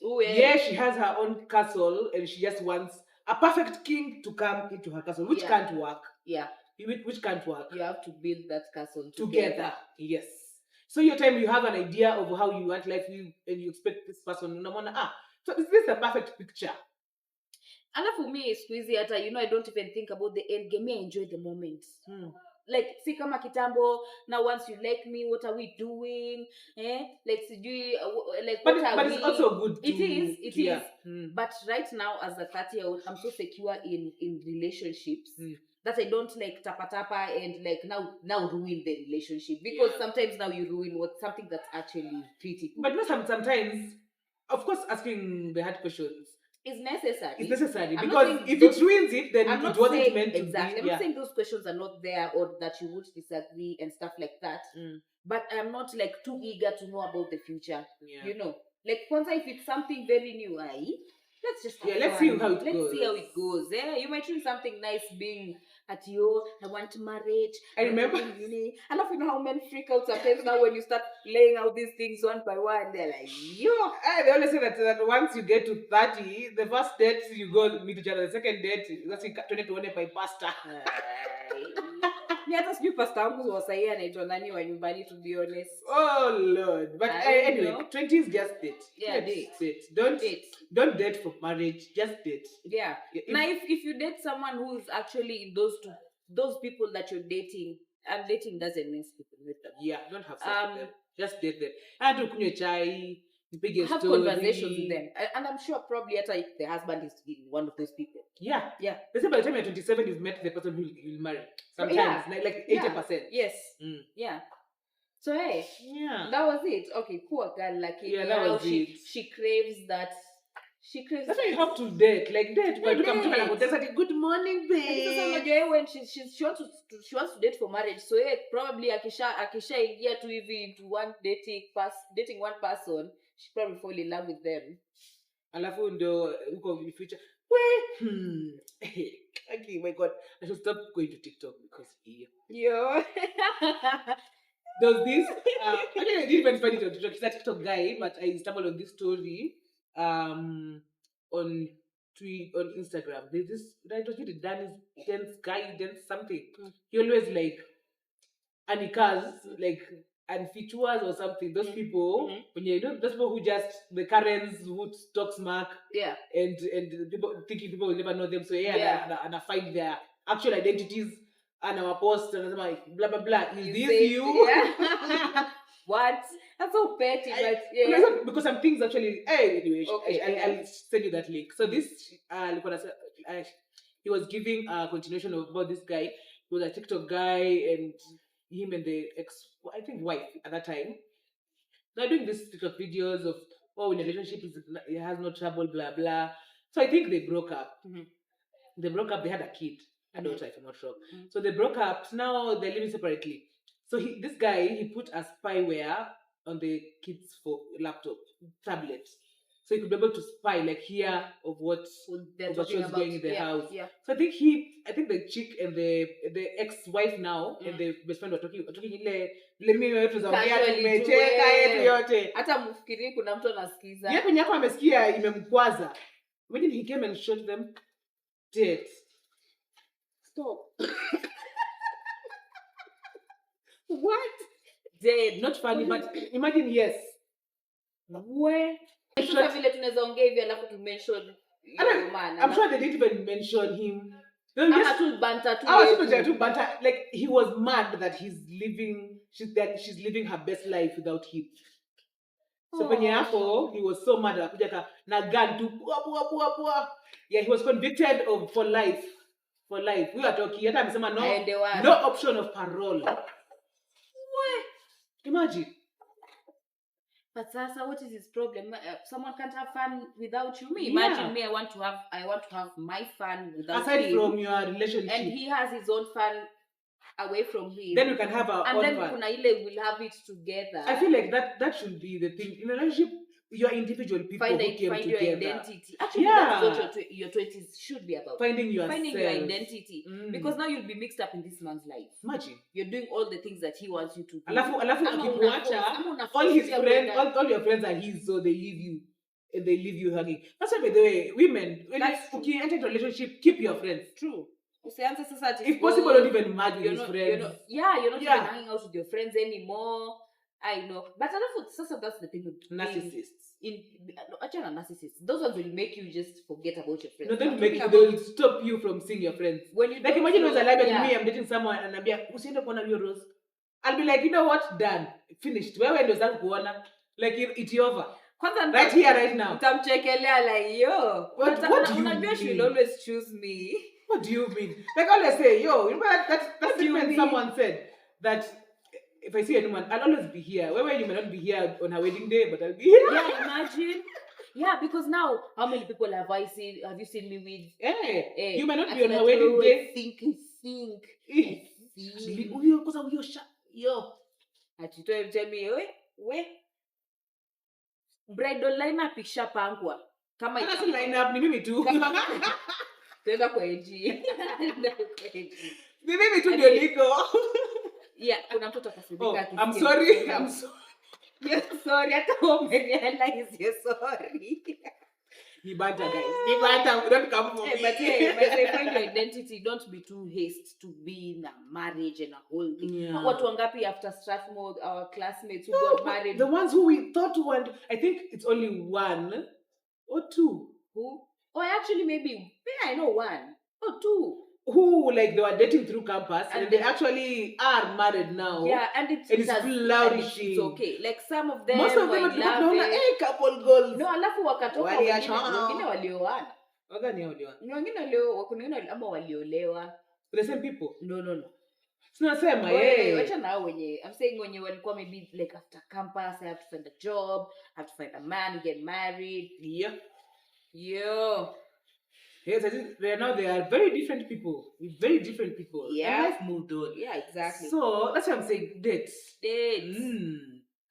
Speaker 1: Oh yeah. She has her own castle and she just wants a perfect king to come into her castle, which can't work. Yeah. Which can't work.
Speaker 2: You have to build that castle
Speaker 1: together. Yes. So your time you have an idea of how you want life, and you expect this person. So is this a perfect picture?
Speaker 2: And for me, it's easy. I don't even think about the end game. I enjoy the moment. Like, see, kama kitambo. Now, once you like me, what are we doing? Like,
Speaker 1: but it's also good.
Speaker 2: It is. But right now, as a 30-year-old, I'm so secure in relationships. That I don't like tapa and like now ruin the relationship, because sometimes now you ruin something that's actually pretty cool.
Speaker 1: But sometimes, of course, asking the hard questions
Speaker 2: is necessary.
Speaker 1: It's necessary because if it ruins it, then it wasn't meant to be.
Speaker 2: Exactly. I'm not saying those questions are not there or that you would disagree and stuff like that. But I'm not like too eager to know about the future. Like once if it's something very new, let's see how it goes. Yeah, you might choose something nice being at I want marriage.
Speaker 1: I remember.
Speaker 2: I love how men freak out sometimes now when you start laying out these things one by one. They're like,
Speaker 1: they always say that once you get to 30, the first date you go meet each other. The second date, that's 2020 by pastor.
Speaker 2: Hata sijui pasta wangu wa sahi anaitwa nani wa nyumbani, to be honest.
Speaker 1: Oh Lord. But anyway, 20s just date.
Speaker 2: Yeah, date.
Speaker 1: Don't date for marriage, just date.
Speaker 2: Yeah. Now if you date someone who is actually in those people that you're dating, and dating doesn't mean sleeping with them.
Speaker 1: Yeah, don't have sex with them. Just date them. And to kunywa chai,
Speaker 2: have conversations with them. And I'm sure probably the husband is one of those people.
Speaker 1: Yeah. They say by the time you're 27, you've met the person who you'll marry. Sometimes, like 80%.
Speaker 2: Yes. Yeah. So hey, that was it. Okay, poor girl. Like
Speaker 1: that was it.
Speaker 2: She craves that.
Speaker 1: That's why you have to date. Like date. But to come to her and say, good morning, babe.
Speaker 2: When she wants to date for marriage. So probably akisha ingia tu hivi into one dating one person, she probably fall in love with them.
Speaker 1: Alafu ndo uko in the future. Okay, my God, I should stop going to TikTok because there's this. Actually, I didn't even find it on TikTok. He's a TikTok guy, but I stumbled on this story on Instagram. There's this. It was really dance something. He always like, and he cars like and features or something. Those people, when those people who just the Karens who talk smack, and people thinking people will never know them. So and I find their actual identities and our post and I'm like blah blah blah. Is this you?
Speaker 2: Yeah. What? That's so petty, but
Speaker 1: because some things actually. Anyway, I'll send you that link. So this, he was giving a continuation about this guy. He was a TikTok guy, and him and the wife at that time. They're doing these TikTok videos of when a relationship it has no trouble, blah blah. So I think they broke up. They broke up. They had a kid, a daughter, if I'm not wrong. So they broke up. So now they're living separately. So this guy, he put a spyware on the kids' laptop, tablet. so he could be able to spy, like hear of what
Speaker 2: they're
Speaker 1: was
Speaker 2: talking about
Speaker 1: going in the house.
Speaker 2: Yeah.
Speaker 1: So I think the chick and the ex-wife now and the best friend were talking ile mimi wetu zaongea tumecheka yetu yote.
Speaker 2: Hata mfikiri kuna mtu anasikiza.
Speaker 1: Yeye kwenye hapo amesikia imemkwaza. When he came and shot them dead. Stop. What? Dead. Not funny, but imagine, yes. Where?
Speaker 2: Sasa vile tunaweza ongea hivi alafu tu mention
Speaker 1: I'm sure they didn't even mention him.
Speaker 2: Banter.
Speaker 1: Like he was mad that she's living her best life without him. So penye hapo he was so mad akuja na gun tu pua. Yeah, he was convicted for life. We are talking hata amesema no option of parole. What? Imagine.
Speaker 2: But Sasa, what is his problem? Someone can't have fun without you. Imagine me. I want to have my fun without
Speaker 1: aside
Speaker 2: him.
Speaker 1: From your relationship.
Speaker 2: And he has his own fun away from him.
Speaker 1: Then we can have our own fun.
Speaker 2: And then kuna ile we'll have it together.
Speaker 1: I feel like that should be the thing in a relationship. You're individual people who came together.
Speaker 2: Find your identity. Actually, that's what your 20s should be about.
Speaker 1: Finding yourself.
Speaker 2: Finding your identity. Because now you'll be mixed up in this man's life.
Speaker 1: Imagine.
Speaker 2: You're doing all the things that he wants you to do.
Speaker 1: Alafu all his friends, all your friends are his, so they leave you. And they leave you hanging. That's why, by the way, women, when you enter a relationship, keep your friends.
Speaker 2: True.
Speaker 1: If possible, don't even match with his friends.
Speaker 2: You're not even hanging out with your friends anymore. I know. But that's the thing with
Speaker 1: narcissists.
Speaker 2: Narcissists. Those ones will make you just forget about your friends.
Speaker 1: No, they will stop you from seeing your friends.
Speaker 2: When you
Speaker 1: like imagine was alive and me, I'm dating someone and I'm like, usiende kuona hiyo Rose. I'll be like, you know what? Done. Finished. Wewe ndio sasa kuona. Like it's over. Right here, right now.
Speaker 2: Utamchekelea like, yo.
Speaker 1: What do you mean?
Speaker 2: She will always choose me.
Speaker 1: What do you mean? Like always say, yo, you know that's when someone said that if I see a woman, I'll always be here. Where you may not be here on her wedding day, but I'll be here.
Speaker 2: Yeah, imagine. Yeah, because now, how many people have you seen me with?
Speaker 1: Hey, you may not be on her wedding day.
Speaker 2: Think.
Speaker 1: Yo.
Speaker 2: Atitoe tell me, we. Bridal lineup ishapangwa.
Speaker 1: Kama ina lineup ni mimi tu.
Speaker 2: Tenda kwa AG.
Speaker 1: Ni mimi tu ndio niko.
Speaker 2: Yeah, kuna mtoto akasibika
Speaker 1: I'm sorry.
Speaker 2: You're sorry. I don't realize you're sorry.
Speaker 1: Ni Banter, guys. Ni Banter. Don't come for me.
Speaker 2: But they find your identity. Don't be too hasty to be in a marriage and a whole thing. Yeah. Watu wangapi after Strathmore, our classmates who got married?
Speaker 1: The ones who we thought would. I think it's only one or two.
Speaker 2: Who? Actually, maybe I know one or two.
Speaker 1: Who like they were dating through campus and they actually are married now.
Speaker 2: Yeah, and it's
Speaker 1: flourishing.
Speaker 2: It's okay. Like some of them,
Speaker 1: most of them are couple goals.
Speaker 2: No, alafu wakatoka wengine walioana. Wengine waliolewa.
Speaker 1: The same people.
Speaker 2: No.
Speaker 1: Tunasema
Speaker 2: wacha nao wenye I'm saying wenye walikuwa maybe like after campus, I have to find a job, I have to find a man, get married.
Speaker 1: Yeah.
Speaker 2: Yo.
Speaker 1: Yes, I think they are very different people. Very different people.
Speaker 2: Yeah.
Speaker 1: And life moved on.
Speaker 2: Yeah, exactly.
Speaker 1: So that's what I'm saying. Dates.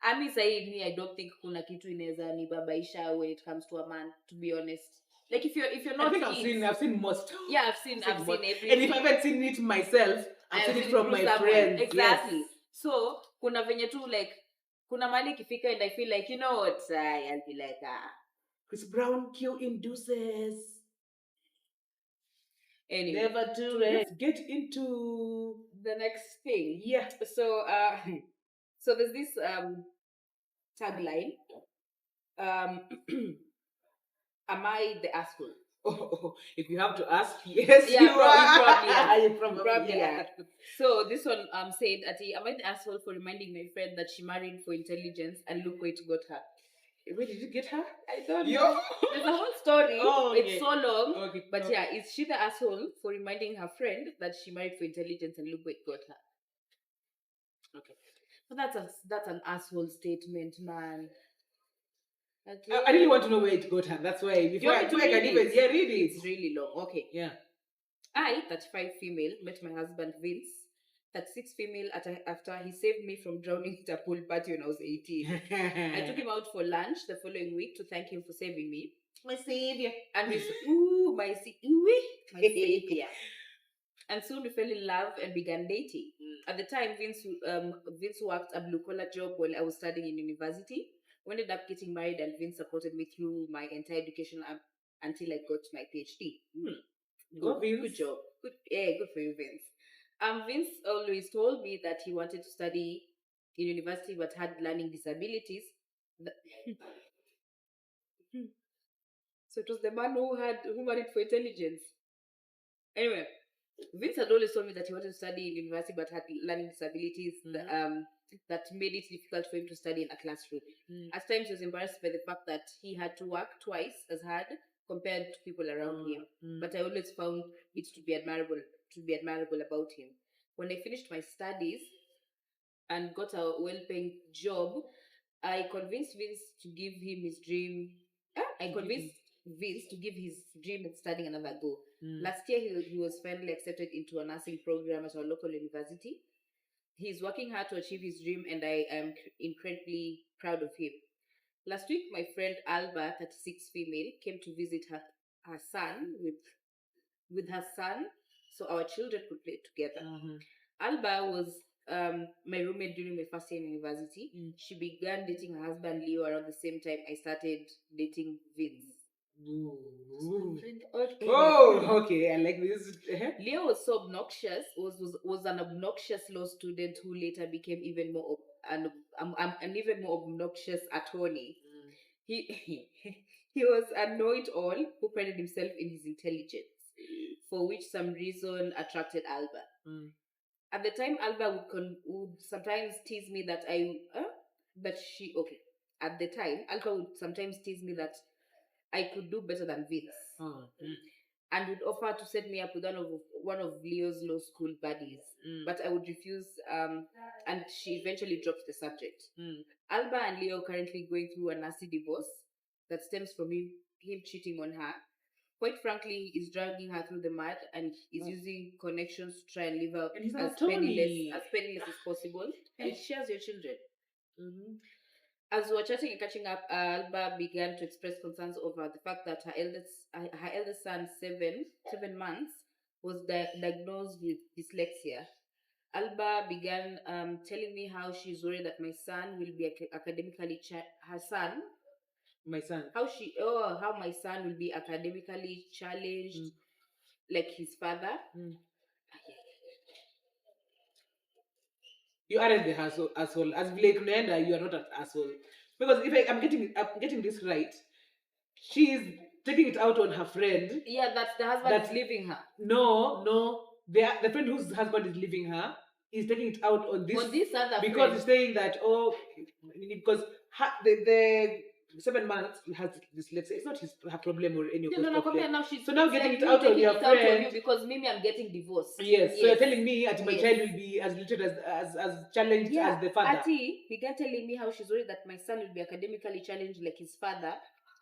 Speaker 2: Ami sahi I don't think kuna kitu inaweza nibabaisha when it comes to a man, to be honest. Like if you're not,
Speaker 1: I think I've seen most.
Speaker 2: Yeah, I've seen everything.
Speaker 1: And if I haven't seen it myself, I've seen it from my friends.
Speaker 2: Exactly.
Speaker 1: Yes.
Speaker 2: So kuna venye tu like kuna mali kifika and I feel like, you know what, I'll be like
Speaker 1: Chris Brown Q induces.
Speaker 2: Anyway,
Speaker 1: never too late. Let's get into
Speaker 2: the next thing.
Speaker 1: Yeah.
Speaker 2: So so there's this tagline. Am I the asshole?
Speaker 1: Oh, if you have to ask, yes,
Speaker 2: yeah,
Speaker 1: you
Speaker 2: probably are. So this one said, am I the asshole for reminding my friend that she married for intelligence and look where it got her?
Speaker 1: Where did you get her?
Speaker 2: I don't know. There's a whole story. It's so long.
Speaker 1: Okay.
Speaker 2: But yeah, is she the asshole for reminding her friend that she married for intelligence and look where it got her? Okay. So that's an asshole statement, man. Okay.
Speaker 1: I really want to know where it got her. That's why before I can even read it.
Speaker 2: It's really long. Okay.
Speaker 1: Yeah.
Speaker 2: I, 35 female, met my husband Vince 36 female after he saved me from drowning at a pool party when I was 18. I took him out for lunch the following week to thank him for saving me.
Speaker 1: My savior.
Speaker 2: And my savior. And soon we fell in love and began dating. At the time, Vince worked a blue-collar job while I was studying in university. We ended up getting married, and Vince supported me through my entire education until I got my PhD. Good job. Good for you, Vince. Vince always told me that he wanted to study in university but had learning disabilities. So it was the man who married for intelligence. Anyway, Vince had always told me that he wanted to study in university but had learning disabilities that made it difficult for him to study in a classroom. At times he was embarrassed by the fact that he had to work twice as hard compared to people around him. But I always found it to be admirable about him. When I finished my studies and got a well-paying job, I convinced Vince to give him his dream. Vince to give his dream in studying another go. Last year, he was finally accepted into a nursing program at our local university. He's working hard to achieve his dream, and I am incredibly proud of him. Last week, my friend Alba, 36 female, came to visit her son with her son, so our children could play together. Alba was my roommate during my first year in university. She began dating her husband Leo around the same time I started dating Vince.
Speaker 1: Okay, I like this.
Speaker 2: Leo was so obnoxious, was an obnoxious law student who later became even more an even more obnoxious attorney. He was a know-it-all who prided himself in his intelligence, for which some reason attracted Alba. At the time, Alba would sometimes tease me that At the time, Alba would sometimes tease me that I could do better than Vince, and would offer to set me up with one of Leo's law school buddies. But I would refuse, and she eventually dropped the subject. Alba and Leo are currently going through a nasty divorce that stems from him cheating on her. Quite frankly, he's dragging her through the mud and is using connections to try and live out as penniless as possible. It shares your children. As we were chatting and catching up, Alba began to express concerns over the fact that her eldest son, 7 months, was diagnosed with dyslexia. Alba began telling me how she's worried that my son will be academically how my son will be academically challenged like his father.
Speaker 1: You aren't the asshole. As Blake Nenda, you are not an asshole. Because if I'm getting this right, she's taking it out on her friend.
Speaker 2: Yeah, that the husband is leaving her.
Speaker 1: No. The friend whose husband is leaving her is taking it out on this
Speaker 2: other
Speaker 1: because
Speaker 2: friend.
Speaker 1: he's saying that because the 7 months has dyslexia. It's not her problem or any of his problem. So now getting it out on your friend
Speaker 2: because maybe I'm getting divorced.
Speaker 1: Yes. So you're telling me that my child will be as little as challenged as the father.
Speaker 2: Ati began telling me how she's worried that my son will be academically challenged like his father,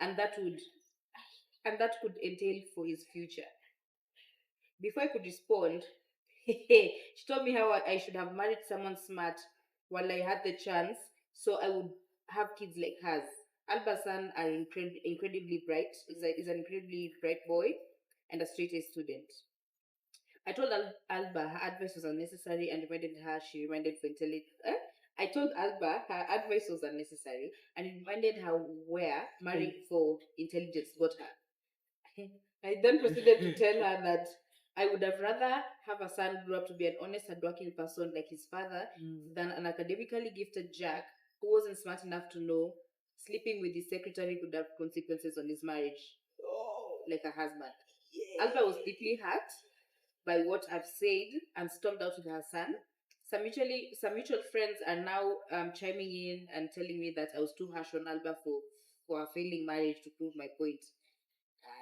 Speaker 2: and that could entail for his future. Before I could respond, she told me how I should have married someone smart while I had the chance, so I would have kids like hers. Alba's son are incredibly bright. Is an incredibly bright boy and a straight A student. I told Alba her advice was unnecessary and reminded her she reminded for intelligence. I told Alba her advice was unnecessary and reminded her where marrying for intelligence got her. I then proceeded to tell her that I would have rather have a son grow up to be an honest, hardworking person like his father than an academically gifted jack who wasn't smart enough to know sleeping with his secretary could have consequences on his marriage, like a husband. Alba was deeply hurt by what I've said and stormed out with her son. Some mutual friends are now chiming in and telling me that I was too harsh on Alba for a failing marriage to prove my point.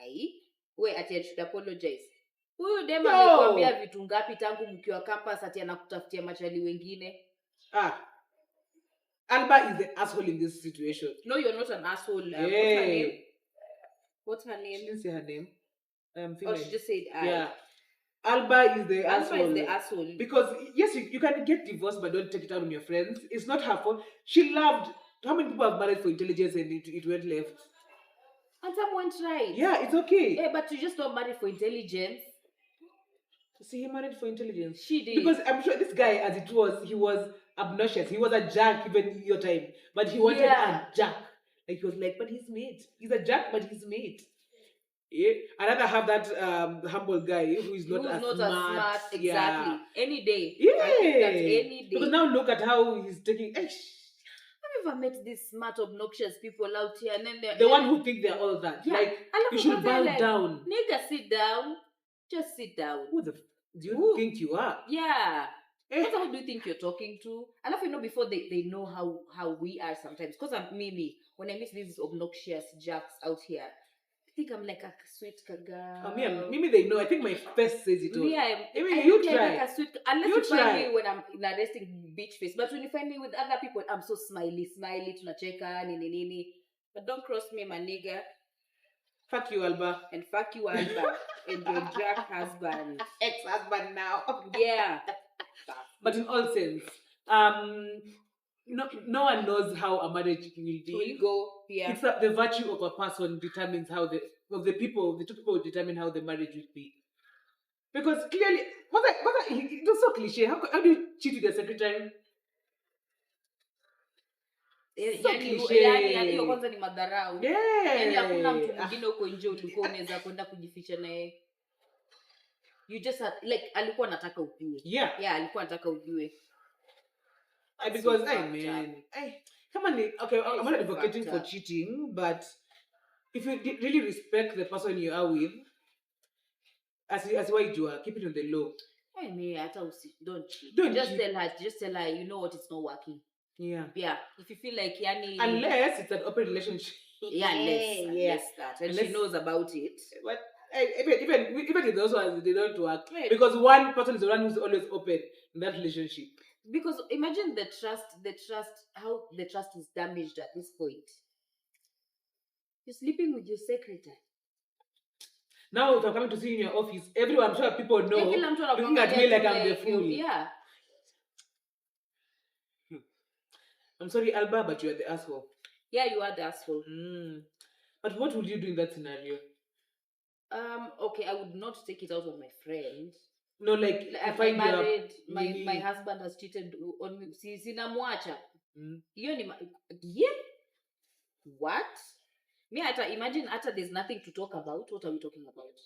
Speaker 2: I should apologize. Huyu dema amekwambia vitu ngapi tangu mkiwa campus ati anakutafutia machali wengine?
Speaker 1: Alba is the asshole in this situation.
Speaker 2: No, you're not an asshole. What's her name?
Speaker 1: She didn't say her name.
Speaker 2: She just said I.
Speaker 1: Yeah. Alba is the
Speaker 2: asshole.
Speaker 1: Because yes, you can get divorced, but don't take it out on your friends. It's not her fault. She loved. How many people have married for intelligence and it went left?
Speaker 2: And some went right.
Speaker 1: Yeah, it's okay.
Speaker 2: Yeah, but you just don't marry for intelligence.
Speaker 1: See, he married for intelligence.
Speaker 2: She did.
Speaker 1: Because I'm sure this guy, as it was, he was obnoxious. He was a jack even your time. But he wanted a jack. Like he was like, but he's mate. He's a jack, but he's mate. Yeah. I'd rather have that humble guy who is not as smart.
Speaker 2: Exactly.
Speaker 1: Yeah.
Speaker 2: Any day.
Speaker 1: Yeah.
Speaker 2: I think that's any day.
Speaker 1: Because now look at how he's taking.
Speaker 2: I've never met these smart, obnoxious people out here, and then they're
Speaker 1: the one who think they're all that. Yeah. Like you should bow down.
Speaker 2: Nigga, sit down. Just sit down.
Speaker 1: Who do you think you are?
Speaker 2: Yeah. Who do you think you're talking to? And if you know before they know how we are sometimes. Because I'm Mimi. When I meet these obnoxious jacks out here, I think I'm like a sweet girl.
Speaker 1: Oh, Mimi, they know. I think my face says it all.
Speaker 2: Yeah,
Speaker 1: you try.
Speaker 2: Like a sweet, unless you find me when I'm in a resting beach face. But when you find me with other people, I'm so smiley, tunacheka, nini. But don't cross me, my nigga.
Speaker 1: Fuck you, Alba.
Speaker 2: And fuck you, Alba. And your drag husband.
Speaker 1: Ex-husband now.
Speaker 2: Yeah.
Speaker 1: But in all sense, no one knows how a marriage will be.
Speaker 2: Will go. Yeah.
Speaker 1: It's the virtue of a person determines how the two people determine how the marriage will be. Because clearly, it was so cliche. How do you cheat with your secretary?
Speaker 2: Yani hiyo kwanza ni madharau.
Speaker 1: Yani
Speaker 2: hakuna mtu mwingine huko nje ulikuwa unaweza kwenda kujificha naye. You just had, like alikuwa anataka ujue. Yeah, alikuwa anataka ujue.
Speaker 1: Because come on, okay, I'm not advocating for cheating, but if you really respect the person you are with, as why you are, keep it on the low.
Speaker 2: I mean, don't cheat. Just tell her, you know what, it's not working.
Speaker 1: Yeah.
Speaker 2: If you feel like
Speaker 1: unless it's an open relationship.
Speaker 2: Yeah, unless that, and she knows about it.
Speaker 1: But even in those ones, they don't work because one person is the one who's always open in that relationship.
Speaker 2: Because imagine the trust, how the trust is damaged at this point. You're sleeping with your secretary.
Speaker 1: Now, if I'm coming to see you in your office, I'm sure people know, looking at me like I'm the fool.
Speaker 2: Yeah.
Speaker 1: I'm sorry, Alba, but you are the asshole.
Speaker 2: Yeah, you are the asshole.
Speaker 1: But what would you do in that scenario?
Speaker 2: Okay, I would not take it out on my friend.
Speaker 1: No, like
Speaker 2: if I'm married, my husband has cheated on me. Sinamwacha. Yeah. What? Me, imagine there's nothing to talk about. What are we talking about?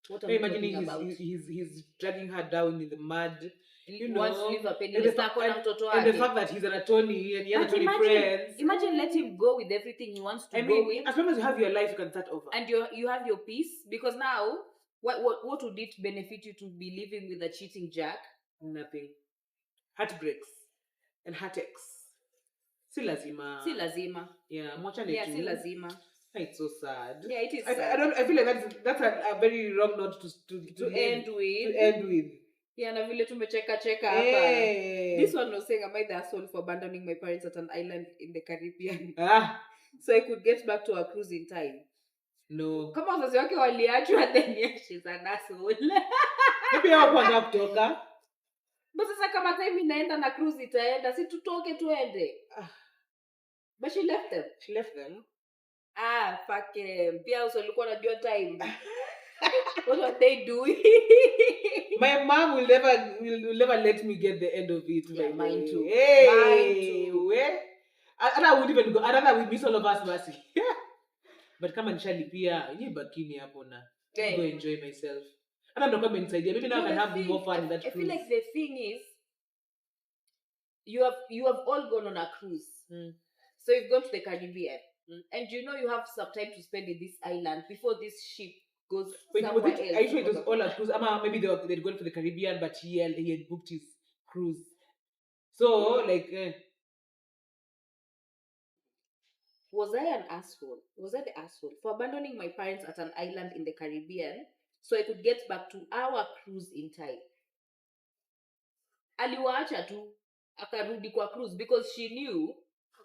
Speaker 1: What are we talking about? He's dragging her down in the mud.
Speaker 2: Wants to leave a penny. And
Speaker 1: the fact that he's an attorney and he has attorney friends.
Speaker 2: Imagine let him go with everything he wants to go with.
Speaker 1: As long as you have your life, you can start over.
Speaker 2: And you have your peace. Because now, what would it benefit you to be living with a cheating jack?
Speaker 1: Nothing. Heartbreaks and heartaches. Si lazima. Yeah,
Speaker 2: si lazima.
Speaker 1: It's so sad.
Speaker 2: Yeah, it is sad.
Speaker 1: I feel like that's a very wrong note to end with.
Speaker 2: Yeah, na vile tumecheka hapa. This one was saying, am I the asshole for abandoning my parents at an island in the Caribbean? So I could get back to our cruise in time.
Speaker 1: No.
Speaker 2: Kama wazazi wake waliachwa, then yeah, she's an asshole.
Speaker 1: Maybe hawakuanza kutoka.
Speaker 2: But sasa kama time inaenda na cruise itaenda, si tutoke tuende. But she left them. Fuck him. Pia walikuwa wanajua time. What are they doing?
Speaker 1: My mom will never let me get the end of it.
Speaker 2: Yeah, mine too.
Speaker 1: Hey, I would even go. I'd rather we miss all of us, mercy. But come and Shali Pia, you bakini hapo na. Go enjoy myself. And I'm not coming inside here. Maybe now I can have more fun in that cruise.
Speaker 2: I feel like the thing is, you have all gone on a cruise. So you've gone to the Caribbean. And you have some time to spend in this island before this ship goes somewhere else.
Speaker 1: Are you sure it was all a cruise? Maybe they'd gone for the Caribbean, but he had booked his cruise. So,
Speaker 2: was I an asshole? Was I the asshole for abandoning my parents at an island in the Caribbean so I could get back to our cruise in time? Aliwaacha tu akarudi kwa cruise because she knew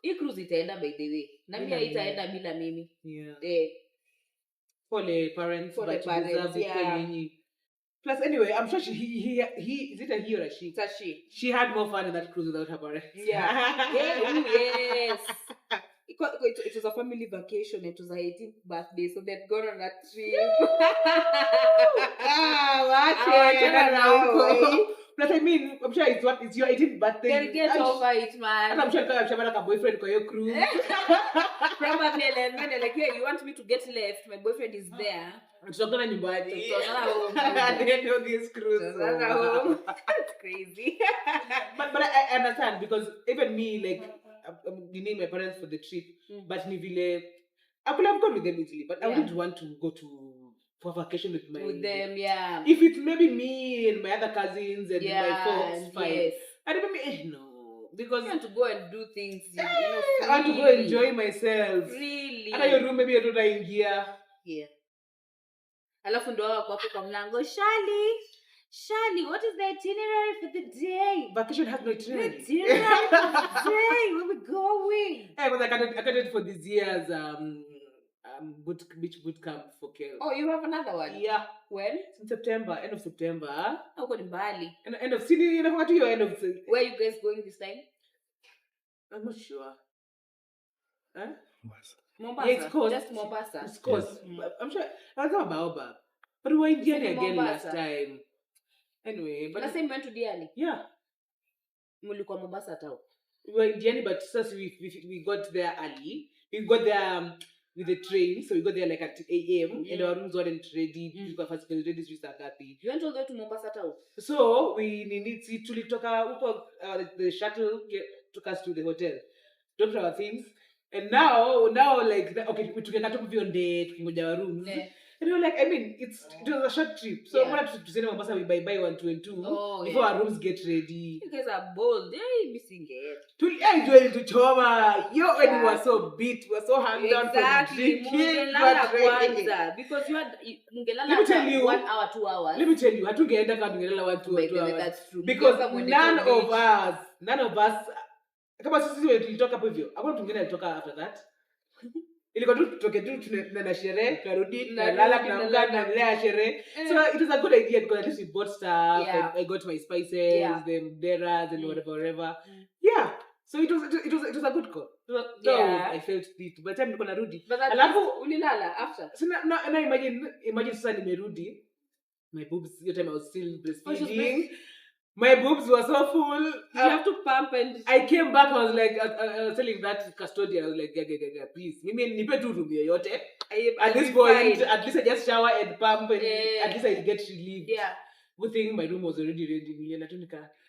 Speaker 2: hii cruise itaenda by the way. Na mimi haitaenda bila mimi.
Speaker 1: Yeah. For the parents,
Speaker 2: yeah.
Speaker 1: Plus, anyway, I'm sure he is it a he or a she?
Speaker 2: It's a she.
Speaker 1: She had more fun in that cruise without her parents.
Speaker 2: Yeah. Yes. It was a family vacation. It was her 18th birthday, so they'd gone on a trip.
Speaker 1: Plus, I mean, I'm sure it's your 18th birthday.
Speaker 2: They'll get over it, man.
Speaker 1: And I'm sure I'm like a boyfriend for your cruise.
Speaker 2: Probably, and then they're like, "Yeah, you want me to get left? My boyfriend is there."
Speaker 1: Tutokana nyumbani.
Speaker 2: I
Speaker 1: didn't know this cruise.
Speaker 2: That's crazy.
Speaker 1: but I understand, because even me, like, you name my parents for the trip, but nivile, I could have gone with them easily, but I wouldn't want to go for vacation with
Speaker 2: them. Yeah.
Speaker 1: If it's maybe me and my other cousins and my folks, fine. Yes. And maybe no, because
Speaker 2: you want to go and do things.
Speaker 1: I want to go enjoy myself.
Speaker 2: Really.
Speaker 1: And your room maybe I don't in gear.
Speaker 2: Yeah. Alafu ndo wako hapo kwa mlango, Shali, what is the itinerary for the day?
Speaker 1: Vacation has no itinerary.
Speaker 2: The itinerary for the day, where we going?
Speaker 1: Hey, but I can't for this year's beach boot camp for Kel.
Speaker 2: Oh, you have another one?
Speaker 1: Yeah.
Speaker 2: When?
Speaker 1: In September, end of September.
Speaker 2: Oh, going to Bali.
Speaker 1: End of city, you know what you end of city.
Speaker 2: Where are you guys going this time?
Speaker 1: I'm not sure. Huh?
Speaker 2: Mombasa.
Speaker 1: Yeah, it's coast.
Speaker 2: Just Mombasa.
Speaker 1: It's coast. Yes. I'm sure. I was not Baobab. But we were in Diani again last time. Anyway. But
Speaker 2: last time we went to Diani?
Speaker 1: Yeah.
Speaker 2: Mulikuwa Mombasa tao.
Speaker 1: We were in Diani, but first we got there early. We got there with the train. So we got there like at 8 a.m. And our rooms weren't ready. We got first ready to start that day.
Speaker 2: You went all the way to Mombasa tao?
Speaker 1: So we need to talk the shuttle took us to the hotel. Dropped our things. And now like, okay, we took a on date, we got our rooms. Yeah. And we were like, I mean, it was a short trip. So when I to say Mombasa, we buy 1, 2, and 2 before our rooms get ready.
Speaker 2: You guys are bold. You're missing it.
Speaker 1: To enjoy it to Choma. When we were so beat, we were so hung down from drinking.
Speaker 2: Because you had
Speaker 1: let me tell you,
Speaker 2: 1 hour, 2 hours.
Speaker 1: Let me tell you, I took a 1, 2 hours.
Speaker 2: That's true.
Speaker 1: Because none of us kama sisi tulitoka hapo hivyo. Hakuna mtu mwingine alitoka after that. Ilikuwa tu tutoke tu tunaenda sherehe, tukarudi, tunalala, tunaamka, tunaendelea sherehe. So it was a good idea because at least we bought stuff. Yeah. I got my spices, the deras and whatever. Yeah. So it was a good call. I felt it. By the time nilikuwa narudi.
Speaker 2: Alafu ulilala after.
Speaker 1: So now imagine sasa nimerudi. My boobs, your time I was still breastfeeding. My boobs were so full.
Speaker 2: You have to pump and...
Speaker 1: I came back, I was like, I was telling that custodian, I was like, yeah, please. Mimi nipe tu room yoyote. At this point, at least I just shower and pump and at least I get relieved. Yeah. Good thing my room was already ready.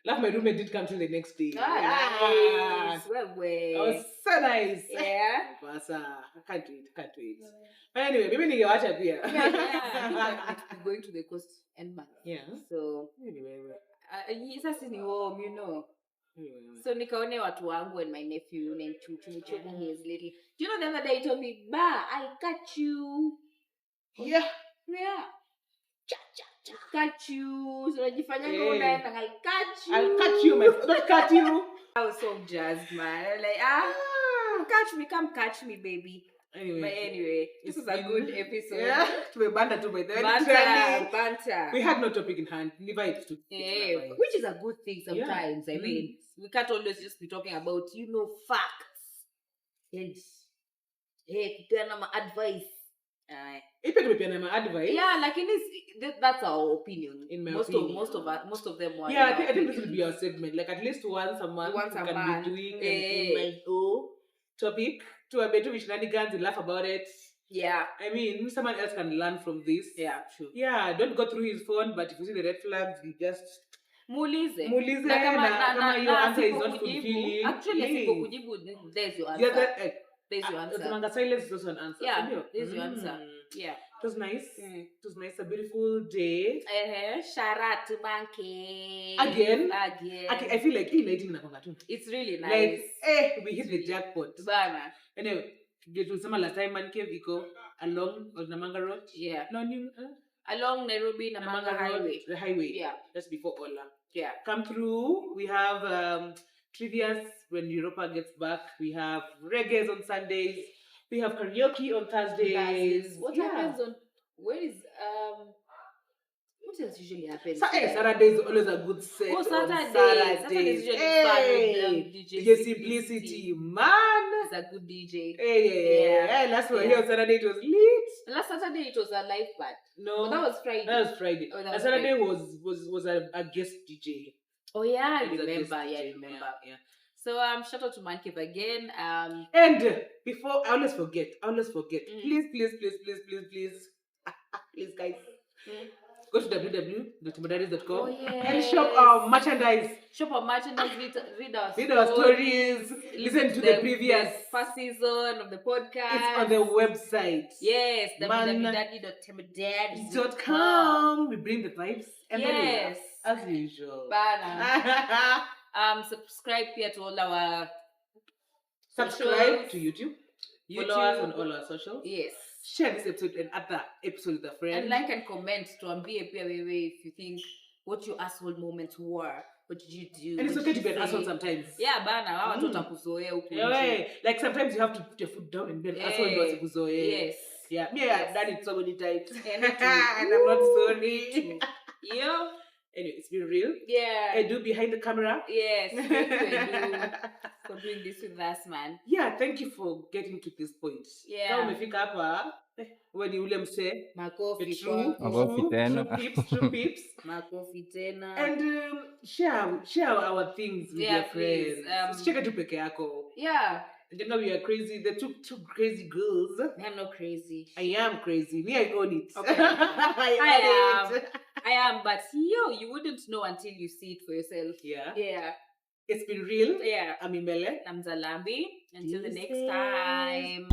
Speaker 1: My roommate didn't come till the next day.
Speaker 2: Nice. Well,
Speaker 1: it was so nice.
Speaker 2: Yeah.
Speaker 1: I can't wait. But anyway, maybe ningewacha pia.
Speaker 2: Yeah. Going to the coast end month.
Speaker 1: Yeah.
Speaker 2: So,
Speaker 1: anyway.
Speaker 2: Sasa ni home, you know. So nikaone watu wangu and my nephew named Chuchu his little. Do you know the other day he told me, "Ba, I'll catch you."
Speaker 1: Yeah.
Speaker 2: Catch you. So najifanya ngona and I'll catch you.
Speaker 1: I'll catch you, not catch you.
Speaker 2: I was so jazzed, man. I was like, catch me, come catch me, baby. Anyway, this was a good episode.
Speaker 1: Yeah, to banter too by the
Speaker 2: way. Banter.
Speaker 1: We had no topic in hand. Vibes to
Speaker 2: which is a good thing sometimes. Yeah. I mean, we can't always just be talking about, facts. And kupeana ma advice.
Speaker 1: Advice.
Speaker 2: Yeah, like that's our opinion.
Speaker 1: In my
Speaker 2: most
Speaker 1: opinion.
Speaker 2: Most of them.
Speaker 1: Yeah, I think this will be our segment. Like at least once a month, we can be doing an topic. To a better shenanigans and laugh about it.
Speaker 2: Yeah.
Speaker 1: I mean, someone else can learn from this.
Speaker 2: Yeah, true.
Speaker 1: Yeah, don't go through his phone, but if you see the red flags, you just...
Speaker 2: Muulize.
Speaker 1: Na kama your answer is not fulfilling.
Speaker 2: Actually, sipo kujibu, there's your answer. There's your answer.
Speaker 1: Silence is also an answer.
Speaker 2: Yeah, there's your answer. Yeah.
Speaker 1: It was nice. It was nice. A beautiful day.
Speaker 2: Shout to Banky.
Speaker 1: Again. I feel like
Speaker 2: it's really nice.
Speaker 1: Like, we hit the jackpot.
Speaker 2: Bana.
Speaker 1: Anyway, last time man cave iko along Namanga Road.
Speaker 2: Yeah.
Speaker 1: No,
Speaker 2: along Nairobi Namanga Highway.
Speaker 1: The highway.
Speaker 2: Yeah.
Speaker 1: Just before Ola.
Speaker 2: Yeah.
Speaker 1: Come through. We have trivias when Europa gets back. We have reggae on Sundays. We have karaoke on Thursdays.
Speaker 2: What happens on... Where is... What else usually happens?
Speaker 1: Saturday is always a good set.
Speaker 2: Oh, Saturday is usually fun with
Speaker 1: DJ Simplicity, man.
Speaker 2: He's a good DJ.
Speaker 1: Hey, last one here on Saturday it was lit.
Speaker 2: Last Saturday it was a live band.
Speaker 1: No,
Speaker 2: that was Friday.
Speaker 1: That was Friday.
Speaker 2: Oh, that was
Speaker 1: Saturday
Speaker 2: Friday.
Speaker 1: was a guest DJ.
Speaker 2: Oh yeah, I remember.
Speaker 1: Yeah.
Speaker 2: So shout out to Man Cave again.
Speaker 1: And before I always forget. Please, please, guys. Go to www.tembodiaries.com and shop our merchandise.
Speaker 2: Read our stories.
Speaker 1: Listen to the previous
Speaker 2: first season of the podcast.
Speaker 1: It's on the website.
Speaker 2: Yes, www.tembodiaries.com.
Speaker 1: We bring the vibes and
Speaker 2: yes,
Speaker 1: as usual.
Speaker 2: Subscribe here to all our
Speaker 1: subscribe to YouTube. Follow us on all our socials.
Speaker 2: Yes.
Speaker 1: Share this episode and other episodes with a friend.
Speaker 2: And like and comment to Ambie if you think what your asshole moments were. What did you do?
Speaker 1: And it's okay to be an asshole sometimes.
Speaker 2: Yeah, bana.
Speaker 1: Like sometimes you have to put your foot down and be an asshole.
Speaker 2: Yes.
Speaker 1: Yeah, me, I've done it so many times. And I'm not sorry.
Speaker 2: Yeah.
Speaker 1: Anyway, it's been real.
Speaker 2: Yeah.
Speaker 1: I do behind the camera.
Speaker 2: Yes. Thank you, for doing this with us, man.
Speaker 1: Yeah, thank you for getting to this point.
Speaker 2: Yeah.
Speaker 1: Kama umefika hapa, when you mse,
Speaker 2: makofi
Speaker 1: true peeps.
Speaker 2: Makofi tena.
Speaker 1: And share our things with your friends. Usicheke tu peke yako.
Speaker 2: Yeah.
Speaker 1: And you know we are crazy. The two crazy girls.
Speaker 2: I'm not crazy.
Speaker 1: I am crazy. Me, I own it.
Speaker 2: Okay. I am, but you wouldn't know until you see it for yourself.
Speaker 1: Yeah.
Speaker 2: Yeah.
Speaker 1: It's been real.
Speaker 2: Yeah.
Speaker 1: I'm Imele.
Speaker 2: I'm Zalambi. Until the next time.